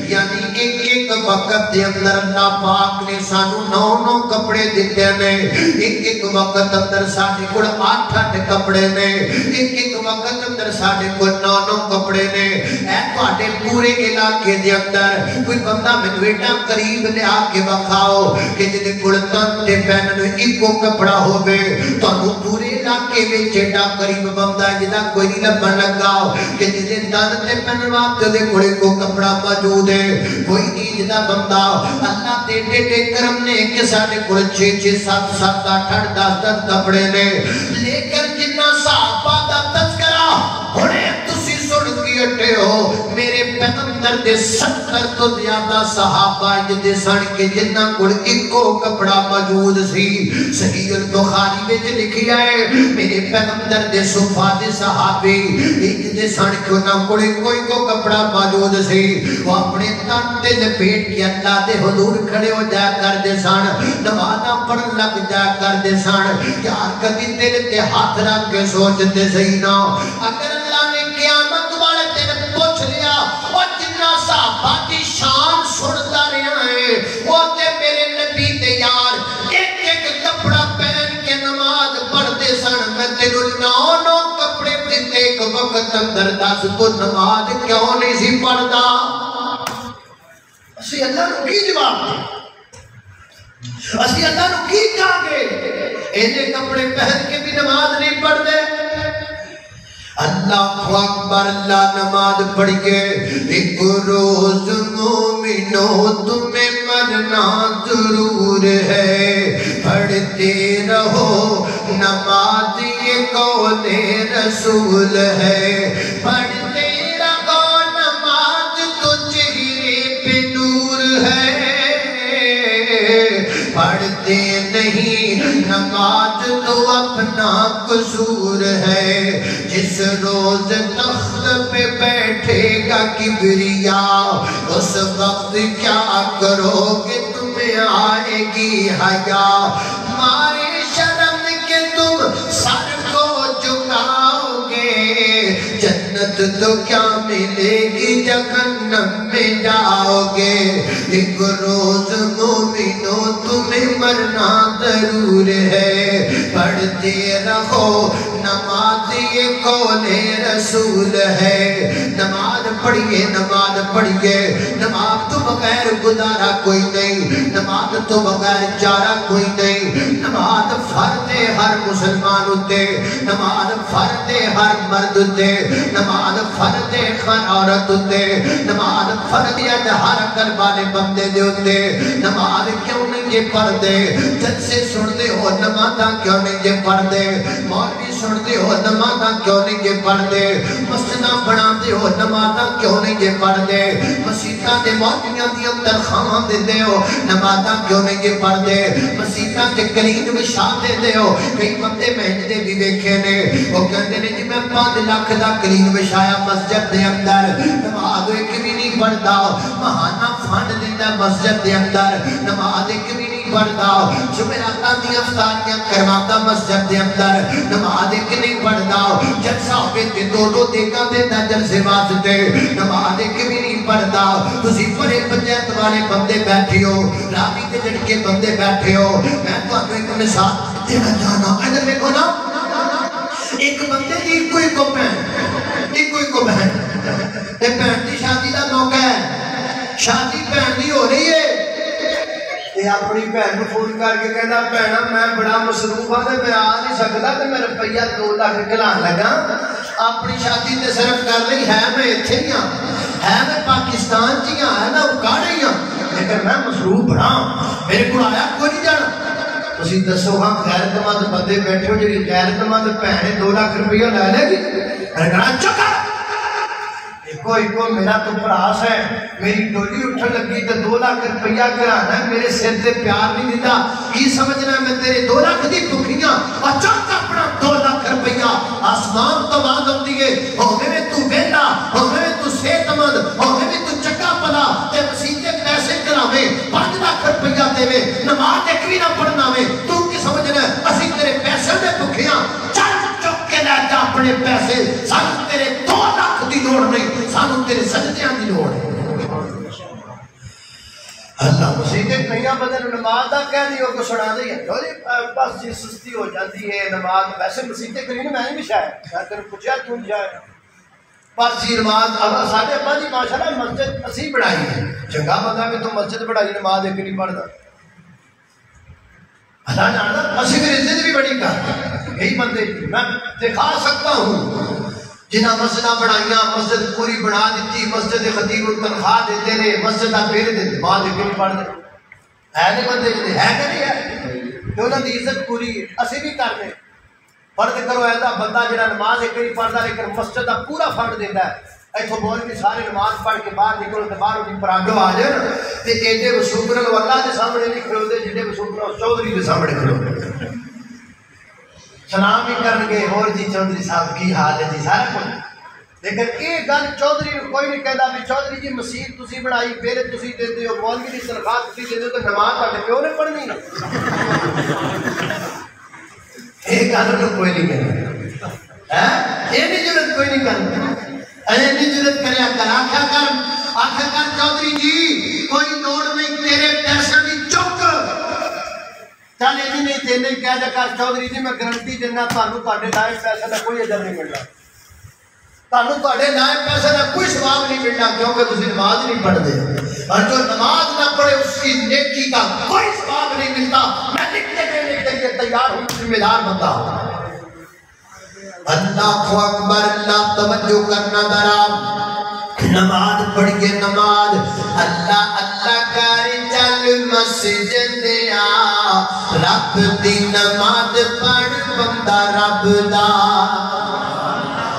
یعنی ایک وقت دے اندر اللہ پاک نے سانو 9 کپڑے دیتے ہیں۔ ایک وقت اندر ساڈے کول 8 کپڑے نے، ایک وقت اندر ساڈے کول 9 کپڑے نے۔ اے تواڈے پورے علاقے دے اندر کوئی بندہ میں بیٹا قریب لے آ کے بکھاؤ کہ جدے کول تن تے پہننے ایکو کپڑا ہوئے، تو انہوں پورے علاقے میں چیٹا قریب بندہ جدا کوئی نہیں لبن لگاؤ کہ جدے تن تے پہنوا تے کولے کو کپڑا موجود ہے، کوئی نہیں جدا بندہ۔ اللہ تے کرم نے کہ ساڈے کول 6 7 7 8 10 کپڑے نے، لیکن جنہ صحابہ دا تذکرہ ہونے تسی سن کے اٹھے ہو، میرے پیغمبر دے 70 تو زیادہ صحابہ جدے سن کے جنہ کول ایکو کپڑا موجود سی۔ صحیح البخاری وچ لکھیا ہے میرے پیغمبر دے صحابہ صحابی جدے سن کے انہاں کول کوئی کو کپڑا موجود سی، وہ اپنے تن تے لپیٹ کے اللہ دے حضور کھڑے ہو جایا کردے سن، نمازاں پڑھن لگ جایا کردے سن۔ یار کبھی دل تے ہاتھ رکھ کے سوچتے صحیح نا، اگر اللہ نے قیامت والے دن پوچھ لیا اور جنہ صحابہ دی شان سنتا رہا ہے، وہ تے میرے نبی تے یار ایک کپڑا پہن کے نماز پڑھتے سن، میں تینوں 9 کپڑے دیتے ایک وقت اندر 10 تو نماز کیوں نہیں سی پڑھتا؟ اسی اللہ نو کی جواب دے، اسی اللہ نو کی کہا گے اینے کپڑے پہن کے بھی نماز نہیں پڑھ دے؟ اللہ اکبر، اللہ نماز پڑھئے۔ ایک روز مومنوں تمہیں مرنا ضرور ہے، پڑھتے رہو نماز یہ قول رسول ہے، پڑھتے رہو نماز تو چہرے پہ نور ہے، پڑھتے نہیں نماز تو اپنا قصور ہے، جس روز تخت پہ بیٹھے گا کبریاء اس وقت کیا کرو گے، تمہیں آئے گی حیا، مارے شرم کے تم سر کو جھکاؤ گے، جنت تو کیا ملے گی جہنم میں جاؤ گے۔ ایک روز مومنوں تمہیں مرنا ضرور ہے، پڑھتے رہو نماز یہ قول رسول ہے۔ نماز پڑھئے، نماز پڑھئے، نماز تو بغیر گزارا کوئی نہیں، نماز تو بغیر چارہ کوئی نہیں، نماز فرض ہے ہر مسلمان ہوتے، نماز فرض ہے ہر مرد ہوتے، نماز فرض ہے ہر عورت ہوتے، نماز فرض ہے ہر گھر والے بندے دے ہوتے۔ نماز کیوں نہیں یہ پڑھ دے؟ جد سے سنتے ہو نمازاں کیوں نہیں یہ پڑھ دے؟ مولوی سنتے ہو نمازاں کیوں نہیں یہ پڑھ دے؟ مسجداں بناتے ہو نمازاں کیوں نہیں یہ پڑھ دے؟ مسیحاں دے مولویاں دی تنخواہاں دیتے ہو نمازاں کیوں نہیں یہ پڑھ دے؟ مسیحاں تے کلین وچھا دیتے ہو، کئی بندے مہندے بھی دیکھے نے، وہ کہتے نے جی میں 5 لاکھ دا کلین وچھایا مسجد دے اندر، نماز ایک بھی نہیں پڑھتا، مہانہ فنڈ دیتا مسجد دے اندر، نماز ایک بھی نہیں پڑھتا، جمعراتاں دی افطاریاں کرواتا مسجد دے اندر، نماز ایک نہیں پڑھتا، جلسہ ہوئے تے دو دو دیکھا دیتا جلسے واسطے نماز ایک بھی نہیں پڑھتا تسی پڑے پنجایت والے بندے بیٹھے ہو راوی تے جڑکے بندے بیٹھے ہو میں تو آپ ایک مثال دینا چاہنا ادھر دیکھو نا ایک بندے دی کوئی کو بہن تے بہن دی شادی دا موقع ہے شادی بہن دی ہو رہی ہے تے اپنی بہن نو فون کر کے کہنا بہنا میں بڑا مصروف ہاں تے میں آ نہیں سکدا تے میں روپیہ 2 لاکھ کھلان لگا اپنی شادی تے صرف کر رہی ہے میں ایتھے ہی ہاں ہے میں پاکستان چ ہاں ہے میں اکاڑے ہی ہاں لیکن میں مصروف بڑا میرے کو آیا کوئی نہیں جانا تسی دسو ہاں غیرت مند بندے بیٹھے ہو جڑی غیرت مند بہن 2 لاکھ روپیہ لے لے گی ارے کہنا چکا کوئی میرا تو پراس ہے میری ڈولی اٹھن لگی تو 2 لاکھ روپیہ کرانا ہے میرے سر سے پیار نہیں دیتا کی سمجھنا میں تیرے 2 لاکھ دی بکیاں اچانک اپنا 2 لاکھ روپیہ آسمان تو آدم دیئے ہوگے میں تو بیٹا ہوگے میں تو صحت مند ہوگے میں تو چکا پلا تے مسیحے پیسے کراوے 5 لاکھ روپیہ دے وے نماز ایک بھی نہ پڑھنا وے تو کی سمجھنا ہے اسی تیرے پیسے دے بکیاں چل چک کے لے جا اپنے پیسے سانو تیرے 2 لاکھ دی لوڑ نہیں سانو تیرے سجدیاں دی لوڑ ہے اللہ مسیحے کہیں بدل نماز دا کہہ دیو کو سنا دے جو جی بس جی سستی ہو جاتی ہے نماز ویسے مسیحے کہیں میں نہیں بھی شاید میں تیرے پوچھا کیوں جائے بس جی نماز ساڈے ابا جی ماشاءاللہ مسجد اسی بڑھائی ہے چنگا بندہ کہ تو مسجد بڑھائی نماز ایک نہیں پڑھتا اللہ جانتا اسی پھر عزت بھی بڑی کر یہی بندے میں دکھا سکتا ہوں جنہاں مسجدہ بڑھائیاں مسجد پوری بنا دیتی مسجد خطیب تنخواہ دیتے رہے مسجدہ بیل دیتے بعد ایک نہیں پڑھ دیتے ہے نہیں بندے جنہیں ہے کہ نہیں ہے کہ انہوں نے عزت پوری اسی بھی کرنے فرد کرو ایسا بندہ جنہاں نماز ایک نہیں پڑھتا لیکن مسجدہ پورا فرد دیتا ہے ایتھو بول کے سارے نماز پڑھ کے باہر نکلو تو باہر ہوتی پراگو آ جائے تے ایڈے وسوکرل واللہ دے سامنے نہیں کھلو دے جنہیں وسوکرل چودھری دے سامنے کھلو سلام ہی کر گئے اور جی چودھری صاحب کی حال ہے جی سارا کچھ لیکن یہ گل چودھری کوئی نہیں کہتا بھی چودھری جی مسجد تسی بنائی پھر تسی دیتے ہو مولوی کی تنخواہ تسی دیتے ہو تو نماز پڑھتے پیو نے پڑھنی یہ گل کوئی نہیں کہتا یہ نہیں ضرورت کوئی نہیں کرتا نہیں ضرورت کرے کر آخر کر چودھری جی کوئی لوڑ نہیں تیرے پیسے کی چک چل یہ نہیں تینے کہہ دے کر چودھری جی میں گارنٹی دینا تانوں تہاڈے لائے پیسے کا کوئی اجر نہیں ملنا تانوں تہاڈے لائے پیسے کا کوئی ثواب نہیں ملنا کیونکہ تسی نماز نہیں پڑھتے اور جو نماز نہ پڑھے اس کی نیکی کا کوئی ثواب نہیں ملتا میں لکھنے دینے کے لیے تیار ہوں ذمہ دار بندہ اللہ اکبر اللہ توجہ کرنا ذرا نماز پڑھیے نماز اللہ اللہ کر چل مسجد آ رب دی نماز پڑھ بندہ رب دا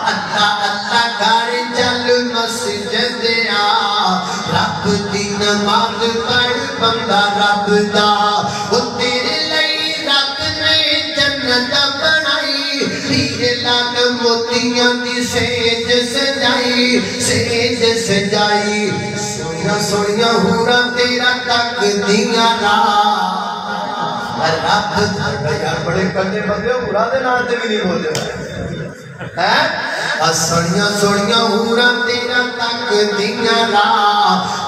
اللہ اللہ کر چل مسجد آ رب دی نماز پڑھ بندہ رب دا وہ تیرے لئی رب نے جنت بنائی تیرے لال موتیاں دی سیج سجائی سیج سجائی سوڑیاں سوڑیاں ہورا تیرا تک دیاں را رب یار بڑے کلے بندے ہو ہورا دے نام تے بھی نہیں بولے سوڑیاں سوڑیاں ہورا تیرا تک دیاں را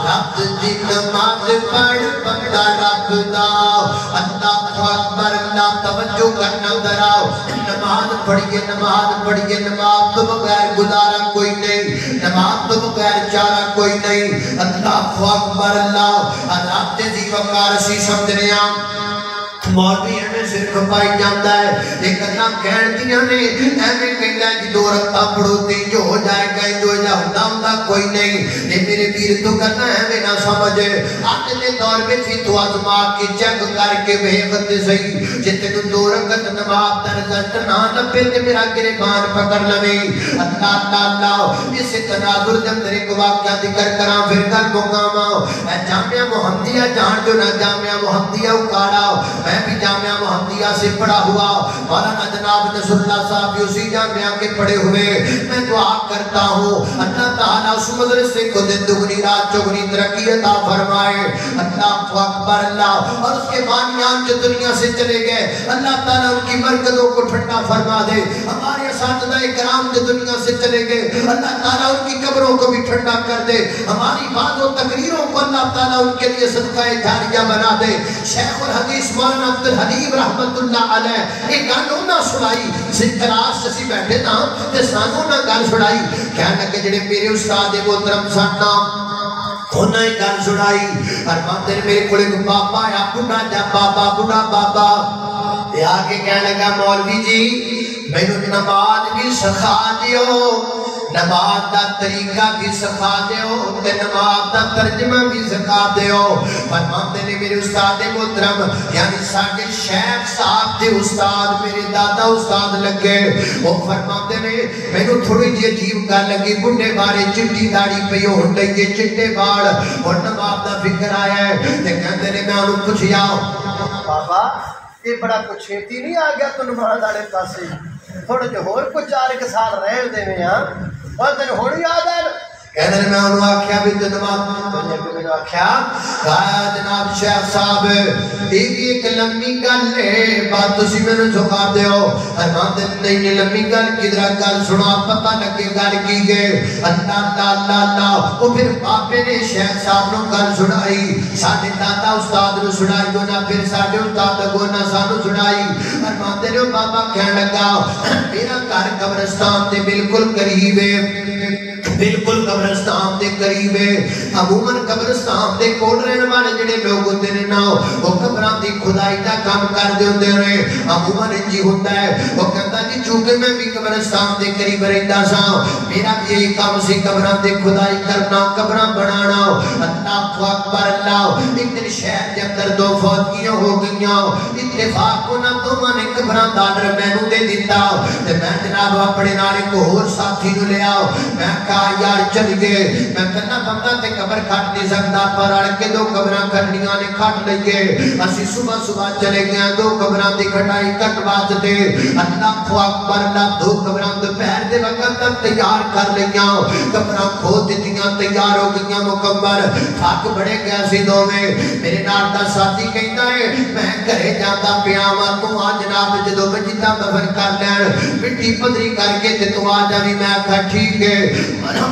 رب دی نماز پڑھ بندہ رب دا اللہ اکبر اللہ توجہ کرنا دراؤ نماز پڑھیے نماز تو بغیر گزارا کوئی نہیں نماز تو بغیر چارہ کوئی نہیں اللہ اکبر اللہ رب دی وقار سی سمجھنے مولوی ہمیں صرف پائی جاندہ ہے ایک اللہ کہن دیا نے ایویں کہنگا جی 2 رکھتا پڑھوتی جو ہو جائے گا جو جا ہوتا کوئی نہیں یہ میرے پیر تو کرنا ہے میں نہ سمجھے آتے نے دور میں تھی تو آزما کی چنگ کر کے بہیغت صحیح جتے تو 2 رکھت نماز درزت نہ لپے تے میرا گریبان پکڑ لوے اللہ اللہ اس تناظر جب میرے کو واقعہ ذکر کراں پھر کل مقامہ اے جامعہ محمدیہ جان جو نہ جامعہ محمدیہ اکاڑا میں بھی جامعہ محمدیہ سے پڑھا ہوا مولانا جناب نصر اللہ صاحب اسی جامعہ کے پڑھے ہوئے میں دعا کرتا ہوں اللہ تعالیٰ اس مدرسے کو دن دگنی رات چگنی ترقی عطا فرمائے اللہ اکبر اللہ اور اس کے بانیان جو دنیا سے چلے گئے اللہ تعالیٰ ان کی مرکزوں کو ٹھنڈا فرما دے ہمارے اساتذہ کرام جو دنیا سے چلے گئے، اللہ تعالیٰ ان کی قبروں کو بھی ٹھنڈا کر دے، ہماری بات و تقریروں کو اللہ تعالیٰ ان کے لیے صدقہ جاریہ بنا دے۔ شیخ الحدیث مولانا عبدالحلیم رحمت اللہ علیہ ایک گانوں نہ سنائی، کلاس سے بیٹھے نا تے سانوں نہ گل سنائی، کہنے لگے جڑے میرے استاد محترم سانا انہوں نے گل سنائی، فرماتے میرے کولے کو بابا یا بڑھا جا بابا بڑھا بابا تے آگے کہنے لگا مولوی جی مینوں نماز بھی سکھا دیو، نماز دا طریقہ بھی سکھا دیو تے نماز دا ترجمہ بھی سکھا دیو۔ فرماتے نے میرے استاد محترم یعنی ساڑھے شیخ صاحب دے استاد میرے دادا استاد لگے، وہ فرماتے نے میں نے تھوڑی جی عجیب گل لگی، بڑھے بارے چٹی داڑھی پہ ہون لگے چٹے باڑ اور نماز دا فکر آیا ہے تے کہتے نے میں انہوں پوچھیا بابا یہ بڑا کچھ چھیتی نہیں آ گیا تو نماز والے پاسے تھوڑے جو اور کچھ 4 سال رہ دے میں ہاں اور تین ہوڑی یاد ہے کہنے میں انہوں آکھیا بھی تو نماز میں نے آکھیا کہا جناب شیخ صاحب ایک لمبی گل ہے بات تسی میں نے سکھا دے ہو فرماتے نہیں لمبی گل کدھر گل سنا پتہ لگے گل کی گئے اللہ اللہ اللہ اللہ وہ پھر باپے نے شیخ صاحب نے گل سنائی ساڑھے دادا استاد نے سنائی گونا پھر ساڑھے استاد گونا سانو سنائی فرماتے نے بابا کہنے لگا میرا گھر قبرستان تے بالکل قریب ہے، بالکل قبرستان دے قریب ہے، عموماً قبرستان دے کول رہنے والے جڑے لوگ ہوتے ہیں نا وہ قبران دی خدائی دا کام کر دے ہوتے ہیں، عموماً جی ہوتا ہے وہ کہتا جی چونکہ میں بھی قبرستان دے قریب رہتا سا میرا بھی یہی کام سی قبران دے خدائی کرنا قبران بنانا۔ اللہ اکبر اللہ ایک دن شہر کے اندر 2 فوتیاں ہو گئیاں، اتفاق ہونا تو میں نے قبران دادر مینوں دے دیتا تے میں جناب اپنے نالے کو اور ساتھی نو لے آؤ میں کہا یار چل گئے میں کہنا بندہ تے قبر کھٹ نہیں سکتا پر اڑ کے 2 قبراں کھٹنیاں نے کھٹ لئیے اسی صبح صبح چلے گئے 2 قبراں دی کھٹائی کٹ واسطے اللہ اکبر اللہ 2 قبراں دوپہر دے وقت تک تیار کر لئیاں قبراں کھود دتیاں تیار ہو گئیاں مکمل تھک بڑے گئے سی دوویں میرے نال دا ساتھی کہندا ہے میں گھرے جاندا پیا وا تو آ جناب جدوں مسجداں دفن کر لین مٹی پدری کر کے تے تو آ جاویں میں آکھا ٹھیک ہے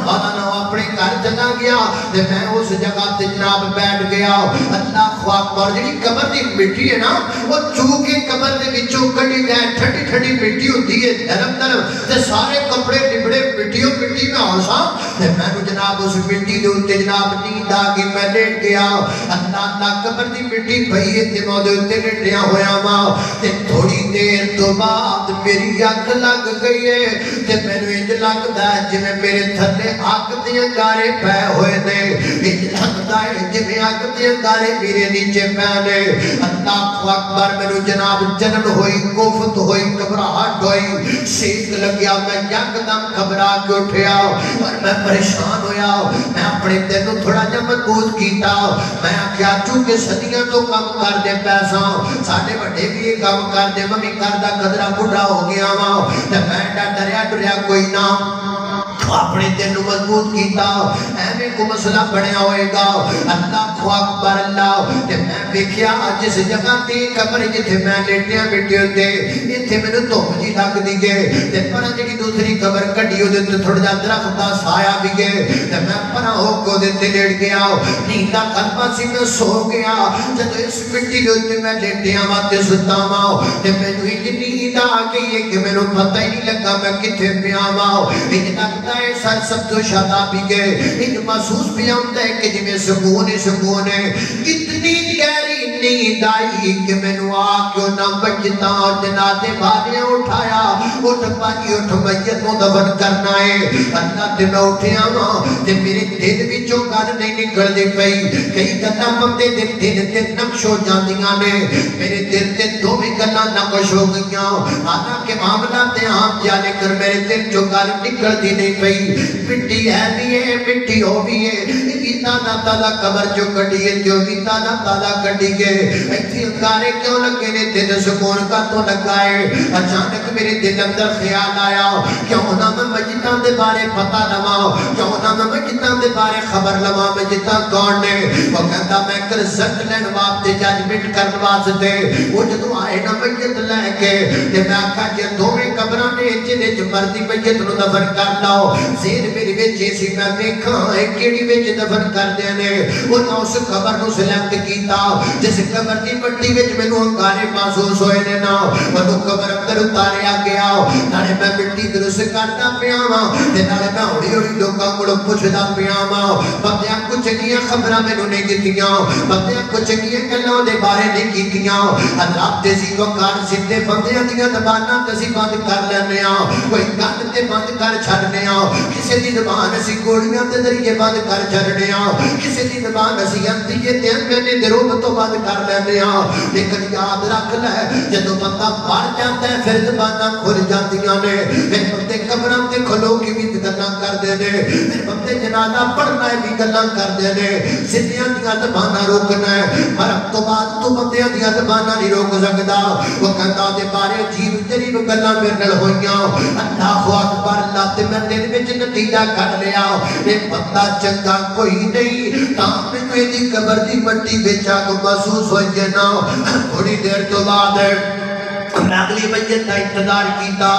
بالا نہ اپنے گھر چلا گیا تے میں اس جگہ تے جناب بیٹھ گیا اللہ اکبر جڑی قبر دی مٹی ہے نا وہ چوکے قبر دے وچوں کڈی گئے ٹھنڈی ٹھنڈی مٹی ہوندی ہے نرم نرم تے سارے کپڑے ڈبڑے مٹی میں ہوسا تے میں جناب اس مٹی دے اوتے جناب نیند آ گئی میں لیٹ گیا اللہ قبر دی مٹی پئی ہے تے میں دے اوتے لیٹیا ہویا وا تے تھوڑی دیر تو بعد میری اکھ لگ گئی ہے تے مینوں انج لگدا ہے جویں میرے تھلے اگ دے انگارے پے ہوئے نے انج لگدا ہے جویں اگ دے انگارے میرے نیچے پے نے اللہ اکبر میرے جناب جنن ہوئی کوفت ہوئی گھبراہٹ ہوئی سیک لگیا میں یکدم گھبرا کے اٹھیا اور میں پریشان ہویا میں اپنے دل کو تھوڑا جہا مضبوط کیتا میں آکھیا چونکہ صدیاں تو کم کر دے پیسہ ساڈے بڑے بھی یہ کام کر دے ممی کردا قدرہ بڑھا ہو گیا وا تے میں ڈریا کوئی نہ اپنے دل مضبوط کیتا ایویں کو مسئلہ بنیا ہوئے گا اللہ اکبر اللہ تے میں دیکھیا جس جگہ تے قبر جتھے میں لیٹیا مٹی ہوتے ایتھے مینوں دھوپ جی لگ دی گئے تے پر جڑی دوسری قبر کڈی اودے تے تھوڑا جا درخت دا سایہ بھی گئے تے میں پرا ہو کے اودے تے لیٹ گیا نیند دا قلبہ سی میں سو گیا جدوں اس مٹی دے اوتے میں لیٹیا وا تے ستا وا تے مینوں انج نیند آ گئی کہ مینوں پتہ ہی نہیں لگا میں کتھے پیا وا انج لگدا سر سب تو شادابی گئے انج محسوس بھی ہوتا ہے کہ جی میں سکون ہے اتنی گہری نیند آئی کہ میں نے آکیوں نہ بچتا جنازے بھانے اٹھایا اٹھ پائی اٹھ میتوں دفن کرنا ہے اللہ تے میں اٹھیا ماں تے میرے دل وچوں گل نہیں نکل دی پئی کئی گلاں بندے دے دل تے نقش ہو جاندیاں نے میرے دل تے دو بھی گلاں نقش ہو گئیاں حالانکہ معاملہ تے عام جا لے کر میرے دل چوں گل نکل دی نہیں پئی مٹی ہے بھی ہے مٹی ہو بھی ہے اتنا تالا قبر جو کٹی ہے جو اتنا تالا کٹی گئے ایسی انگارے کیوں لگے نے دل سکون کا تو لگائے اچانک میرے دل اندر خیال آیا کیوں نہ میں مجدہ میتاں دے بارے پتہ لواں کیوں نہ میں میتاں دے بارے خبر لواں میں جتا کون نے وہ کہتا میں ایک رزلٹ لین واسطے ججمنٹ کرن واسطے وہ جدوں آئے نا میت لے کے تے میں آکھا جے دوویں قبراں نے جدے چ مرضی میت نوں دفن کر لاؤ زیر میری وچ سی میں ویکھاں اے کیڑی وچ دفن کر دے نے انہاں اس قبر نوں سلیکٹ کیتا جس قبر دی مٹی وچ مینوں انگارے محسوس ہوئے نے نا مینوں قبر اندر اتاریا گیا نالے میں مٹی درست کردا پیا واں تے نالے میں ہولی ہولی لوکاں کولوں پوچھدا پیا واں بندیاں کچھ چنگیاں خبراں مینوں نہیں دتیاں بندیاں کچھ چنگیاں گلاں دے بارے نہیں کیتیاں حضرات تے سی وقار سیدھے بندیاں دیاں زباناں تے اسی بند کر لینے ہاں کوئی گل تے بند کر چھڈنے ہاں کسے دی زبان اسی گولیاں دے ذریعے بند کر چھڈنے ہاں کسے دی زبان اسی انتیے تے انوینے دے روپ تو بند کر لینے ہاں لیکن یاد رکھ لے جدوں بندہ مر جاندا ہے پھر زباناں کھل جاندیاں نے پھر بندے قبراں تے کھلو کے بھی گلاں کردے نے پھر بندے جنازہ پڑھنا بھی گلاں کردے نے سیدھیاں دیاں زباناں روکنا ہے مرگ تو بعد تو بندیاں دیاں زباناں نہیں روک سکدا وہ کہندا دے بارے عجیب غریب گلاں میرے نال ہوئیاں اللہ اکبر اللہ تے میں دل وچ نتیجہ کر لیا اے بندہ چنگا کوئی نہیں تاں مینوں ایدی قبر دی مٹی وچ آ کے محسوس ہوئی نا تھوڑی دیر تو بعد میں اگلی میت کا انتظار کیتا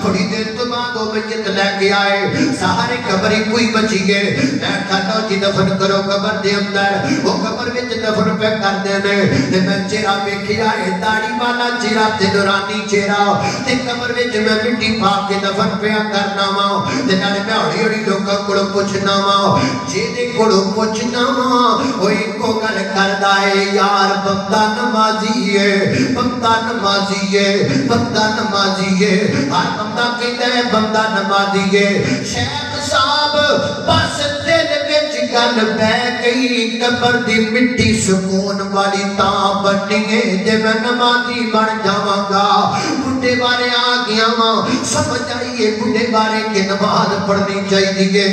تھوڑی دیر تو بعد وہ میت لے کے آئے سارے قبر کوئی بچی گئے میں کہتا جی دفن کرو قبر دے اندر وہ قبر وچ دفن پہ کر دے نے تے میں چہرہ ویکھیا اے داڑھی والا چہرہ تے نورانی چہرہ تے قبر وچ میں مٹی پا کے دفن پیا کرنا وا تے نالے میں ہولی ہولی لوکاں کولوں پوچھنا وا جے کولوں پوچھنا وا او اکو گل کردا اے یار بندہ نمازی ہے بندہ نمازی ہے بندہ نمازی ہے ہر بندہ کہتا ہے بندہ نمازی ہے شیخ صاحب بس دل وچ گل بہ گئی قبر دی مٹی سکون والی تاں بنی ہے جے میں نمازی بن جاواں گا بڈھے بارے آ گیا واں سمجھ آئیے بڈھے بارے کہ نماز پڑھنی چاہیے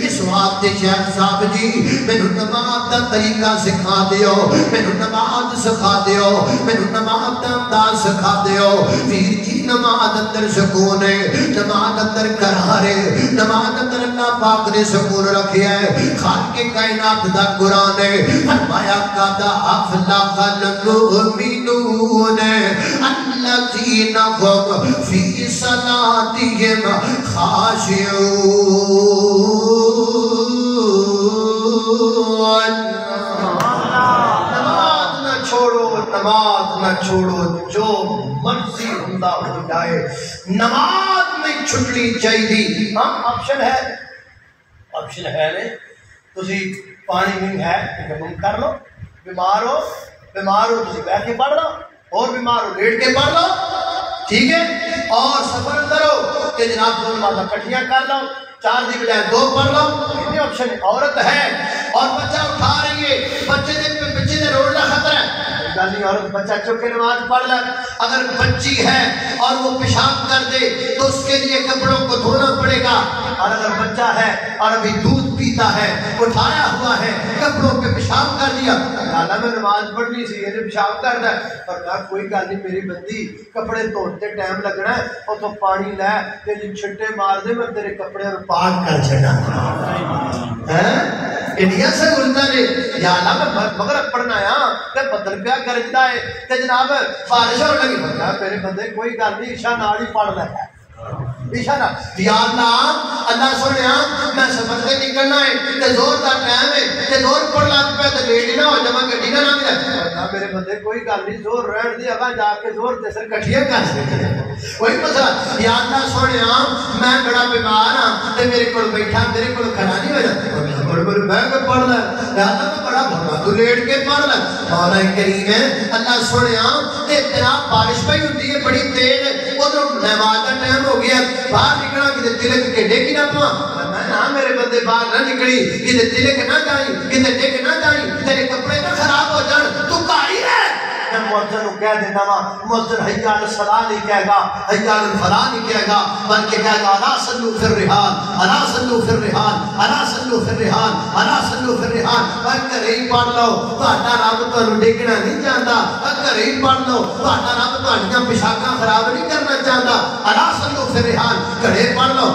اس واسطے شیخ صاحب جی مینوں نماز دا طریقہ سکھا دیو مینوں نماز سکھا دیو مینوں نماز دا انداز سکھا دیو پیر جی نماز اندر سکون ہے نماز اندر قرار ہے نماز اندر اللہ پاک نے سکون رکھیا ہے خالق کائنات دا قرآن ہے فرمایا قد افلح المؤمنون الذین هم فی صلاتهم خاشعون نماز نہ چھوڑو جو مرضی ہوتا ہو جائے نماز میں چھٹنی چاہیے ہاں آپشن ہے نہیں تسی پانی نہیں ہے کہ کر لو بیمار ہو تسی بیٹھ کے پڑھ لو اور بیمار ہو لیٹ کے پڑھ لو ٹھیک ہے اور سفر اندر ہو کہ جناب دو نمازاں کٹھیاں کر لو 4 دی بجائے 2 پڑھ لو یہ آپشن ہے عورت ہے اور بچہ اٹھا رہی ہے بچے دے روڑ کا خطرہ ہے گالی عورت بچہ چپ کے نماز پڑھ لے اگر بچی ہے اور وہ پیشاب کر دے تو اس کے لیے کپڑوں کو دھونا پڑے گا اور اگر بچہ ہے اور ابھی دودھ پیتا ہے اٹھایا ہوا ہے کپڑوں پہ پیشاب کر دیا لالا میں نماز پڑھنی سی یہ پیشاب کر دا پر کہا کوئی گل نہیں میری بندی کپڑے دھوتے ٹائم لگنا ہے اور تو پانی لے کہ جی چھٹے مار دے میں تیرے کپڑے اور پاک کر چھڑا انڈیا سے گلتا نے یا اللہ میں مغرب پڑھنا ہے کہ بدل پیا کرتا ہے کہ جناب بارش ہونے لگی بندہ میرے بندے کوئی گل نہیں عشاء نال ہی پڑھ لے عشاء نال یا اللہ سنیا میں سفر سے نکلنا ہے کہ زور دا ٹائم ہے کہ زور پڑھ لگ پہ تو لیٹ ہی نہ ہو جمع گڈی نہ ملے میرے بندے کوئی گل نہیں زور رہن دی اگا جا کے زور تے سر کٹھیاں کر سکتے وہی مسئلہ یا اللہ سنیا میں بڑا بیمار ہاں تے میرے کول بیٹھا میرے کول کھڑا نہیں ہو جاتا بڑے بیٹھ کے پڑھ لے یا اللہ میں بڑا بھلا تو لیٹ کے پڑھ لے مولا کریم ہے اللہ سنیا تے تیرا بارش پئی ہوندی ہے بڑی تیز ادھر نماز کا ٹائم ہو گیا باہر نکلنا کدھر تلک کے ڈیک نہ پوا نہ میرے بندے باہر نہ نکلی کدھر تلک نہ جائی کدھر ڈیک نہ جائی تیرے کپڑے نہ خراب ہو جان تو کاری ہے میں مؤذن کو کہہ دیتا ہوں مؤذن حی علی الصلاۃ نہیں کہے گا حی علی الفلاح نہیں کہے گا بلکہ کہے گا الا صلوا فی الرحال الا صلوا فی الرحال الا صلوا فی الرحال الا صلوا فی الرحال اگر ہی پڑھ لو تہاڈا رب تانوں ڈیکنا نہیں چاہتا اگر ہی پڑھ لو تہاڈا رب تہاڈیاں پوشاکاں خراب نہیں کرنا چاہتا الا صلوا فی الرحال گھڑے پڑھ لو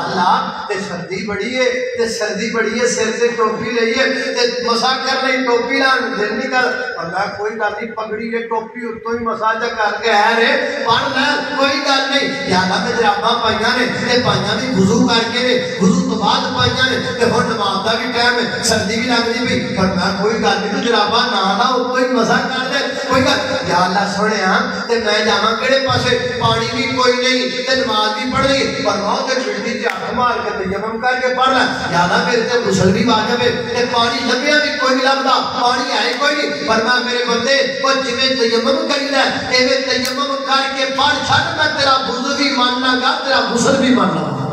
اللہ تے سردی بڑی ہے تے سردی بڑی ہے سر سے ٹوپی لئیے تے مسا کر لئی ٹوپی لان دل نہیں کر اللہ کوئی گل نہیں پگڑی ہے ٹوپی اتوں ہی مساجہ کر کے ہے رے پڑھ لے کوئی گل نہیں یا اللہ میں جراباں پائیاں نے تے پائیاں بھی وضو کر کے وضو تو بعد پائیاں نے تے ہن نماز دا بھی ٹائم ہے سردی بھی لگ دی بھی پر میں کوئی گل نہیں تو جراباں نہ لا اتوں ہی مسا کر دے کوئی گل یا اللہ سنے ہاں تے میں جاواں کیڑے پاسے پانی بھی کوئی نہیں تے نماز بھی پڑھ لی پر موت چھڑتی تے ہاتھ مار کے تیمم کر کے پڑھ لے یا اللہ میرے تے غسل بھی واجب ہے تے پانی لبیا بھی کوئی نہیں لبدا پانی ہے کوئی نہیں پر میں میرے بندے او جویں تیمم کری لے ایویں تیمم کر کے پڑھ چھڈ میں تیرا وضو بھی ماننا گا تیرا غسل بھی ماننا گا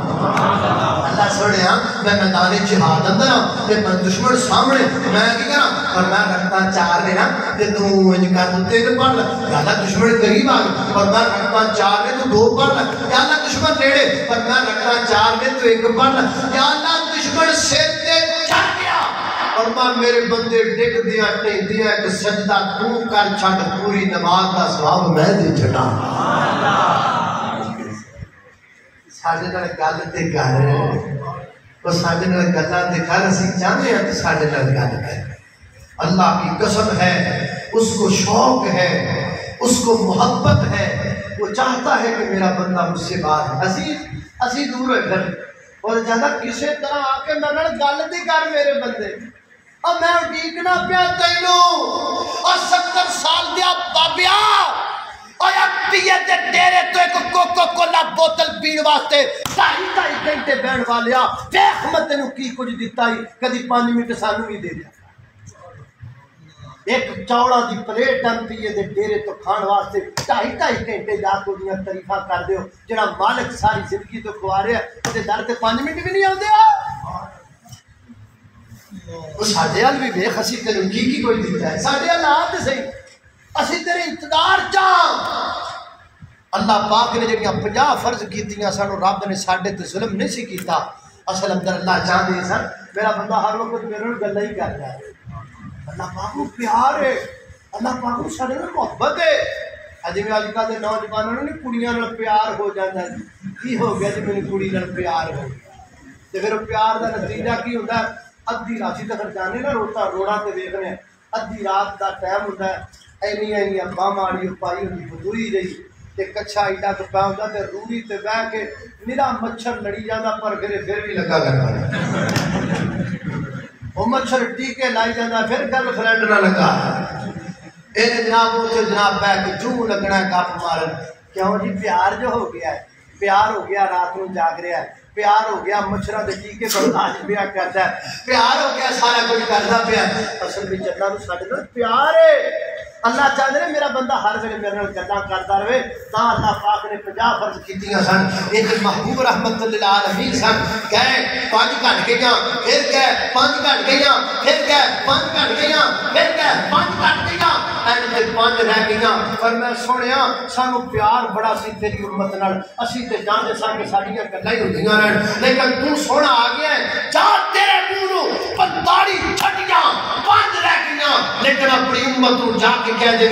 اللہ سوڑے ہاں میں میدان جہاد اندر ہاں تے میں دشمن سامنے میں کی کراں اور میں رکھتا 4 نے نا تے تو انج کر تو 3 پڑھ لے یا اللہ دشمن قریب آ گئے اور میں رکھتا 4 نے تو 2 پڑھ لے یا اللہ دشمن نیڑے پر میں رکھتا 4 نے تو 1 پڑھ لے یا اللہ دشمن سر تے چڑھ گیا اور میں میرے بندے ڈگ دیا ٹھیک دیا ایک سجدہ تو کر چھڈ پوری نماز دا ثواب میں دے چھڈا ساڈے نال گل تے کر او ساڈے نال گلاں تے کر اسی چاہندے ہاں تے ساڈے نال گل کر اللہ کی قسم ہے اس کو شوق ہے اس کو محبت ہے وہ چاہتا ہے کہ میرا بندہ مجھ سے بات اسی دور ہوئے پھر اور زیادہ کسی طرح آ کے میرے نال گل تے کر میرے بندے اور میں ڈیکنا پیا تینوں اور 70 سال دیا بابیا اور پیے تے تیرے تو ایک کوکو کولا بوتل پین واسطے 2.5 گھنٹے بہن والیا دیکھ میں تینوں کی کچھ دیتا ہی کدی 5 منٹ سانو بھی دے دیا ایک چوڑا دی پلیٹ ہم پیے دے ڈیرے تو کھان واسطے 2.5 گھنٹے جا کو دیاں تعریفاں کر دیو جڑا مالک ساری زندگی تو کھوا رہا ہے تے در تے 5 منٹ بھی نہیں آندے وہ ساڈے ال بھی ویکھ اسی تینوں کی کوئی دیتا ہے ساڈے ال آ تے صحیح اسی تیرے انتظار چاں اللہ پاک نے جڑیاں 50 فرض کیتیاں سانو رب نے ساڈے تے ظلم نہیں سی کیتا اصل اندر اللہ چاہندے سن میرا بندہ ہر وقت میرے نال گلاں ہی کردا ہے اللہ پاک کو پیار ہے اللہ پاک کو ساڈے نال محبت ہے اج میں اج کل دے نوجواناں نوں نہیں کڑیاں نال پیار ہو جاندا ہے کی ہو گیا جی مینوں کڑی نال پیار ہو تے پھر پیار دا نتیجہ کی ہوندا ہے ادھی رات تے جانے نا روتا روڑا تے ویکھنے ادھی رات دا ٹائم ہوندا ہے اینی باہماڑی پائی ہوندی بدوئی رہی تے کچھا ایڈا تو پا ہوندا تے روڑی تے بیٹھ کے میرا مچھر لڑی جاندا پر پھر بھی لگا کردا وہ مچھر ٹیکے لائی جاندا پھر گرل فرینڈ نہ لگا اے جناب وہ جناب بیٹھ کے جو لگنا ہے گپ مارن کیوں جی پیار جو ہو گیا ہے پیار ہو گیا رات نوں جاگ رہا ہے پیار ہو گیا مچھراں دے ٹیکے برداشت پیا کردا ہے پیار ہو گیا سارا کچھ کردا پیا اصل وچ اللہ نوں ساڈے نال پیار ہے اللہ چاہتے ہیں میرا بندہ ہر ویلے میرے نال گلاں کردا رہے تاں اللہ پاک نے 50 فرض کیتیاں سن ایک محبوب رحمت للعالمین سن گئے 5 گھنٹے گیا پھر گئے 5 گھنٹے گیا پھر گئے 5 گھنٹے گیا پھر گئے 5 گھنٹے گیا اینڈ تے 5 رہ گئیاں پر میں سنیا سانو پیار بڑا سی تیری امت نال اسی تے جاندے سان کہ ساڈیاں گلاں ہی ہوندیاں رہن لیکن تو سونا آ گیا ہے جا تیرے منہ نوں 45 چھٹیاں 5 رہ گئیاں لیکن اپنی امت نوں جا کے کہہ دے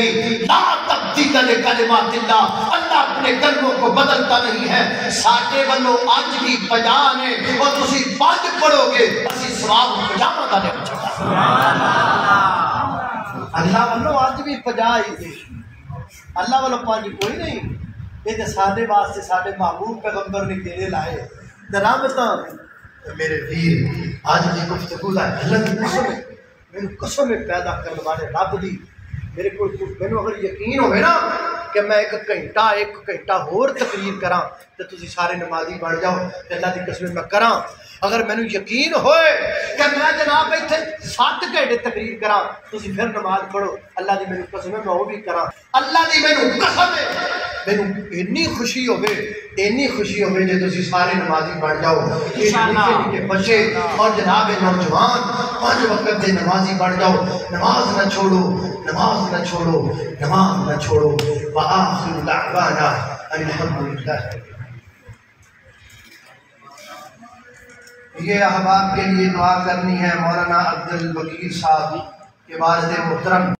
لا تبدیل لکلمات اللہ اللہ اپنے کلموں کو بدلتا نہیں ہے ساڈے والوں اج بھی 50 نے اور تسی 5 پڑھو گے اسی ثواب 50 دا لے چھڑا سبحان اللہ اللہ والوں اج بھی 50 ہی دے اللہ والوں 5 کوئی نہیں یہ تے ساڈے واسطے ساڈے محبوب پیغمبر نے کیڑے لائے درامتاں میرے ویر آج دی گفتگو دا اللہ کی قسم ہے میں قسم پیدا کرنے والے رب دی میرے کو مینوں اگر یقین ہوئے نا کہ میں 1 گھنٹہ ہور تقریر کراں تو تسی سارے نمازی بن جاؤ کہ اللہ دی قسم میں کراں اگر مینوں یقین ہوئے کہ میں جناب ایتھے 7 گھنٹے تقریر کراں تسی پھر نماز پڑھو اللہ دی مینوں قسم ہے میں وہ بھی کراں اللہ دی مینوں قسم ہے مینوں اتنی خوشی ہوے جے تسی سارے نمازی بن جاؤ نکے بچے اور جناب نوجوان 5 وقت دے نمازی بن جاؤ نماز نہ چھوڑو وآخر دعوانا الحمدللہ یہ احباب کے لیے دعا کرنی ہے مولانا عبد الوکیل صاحب کے والد محترم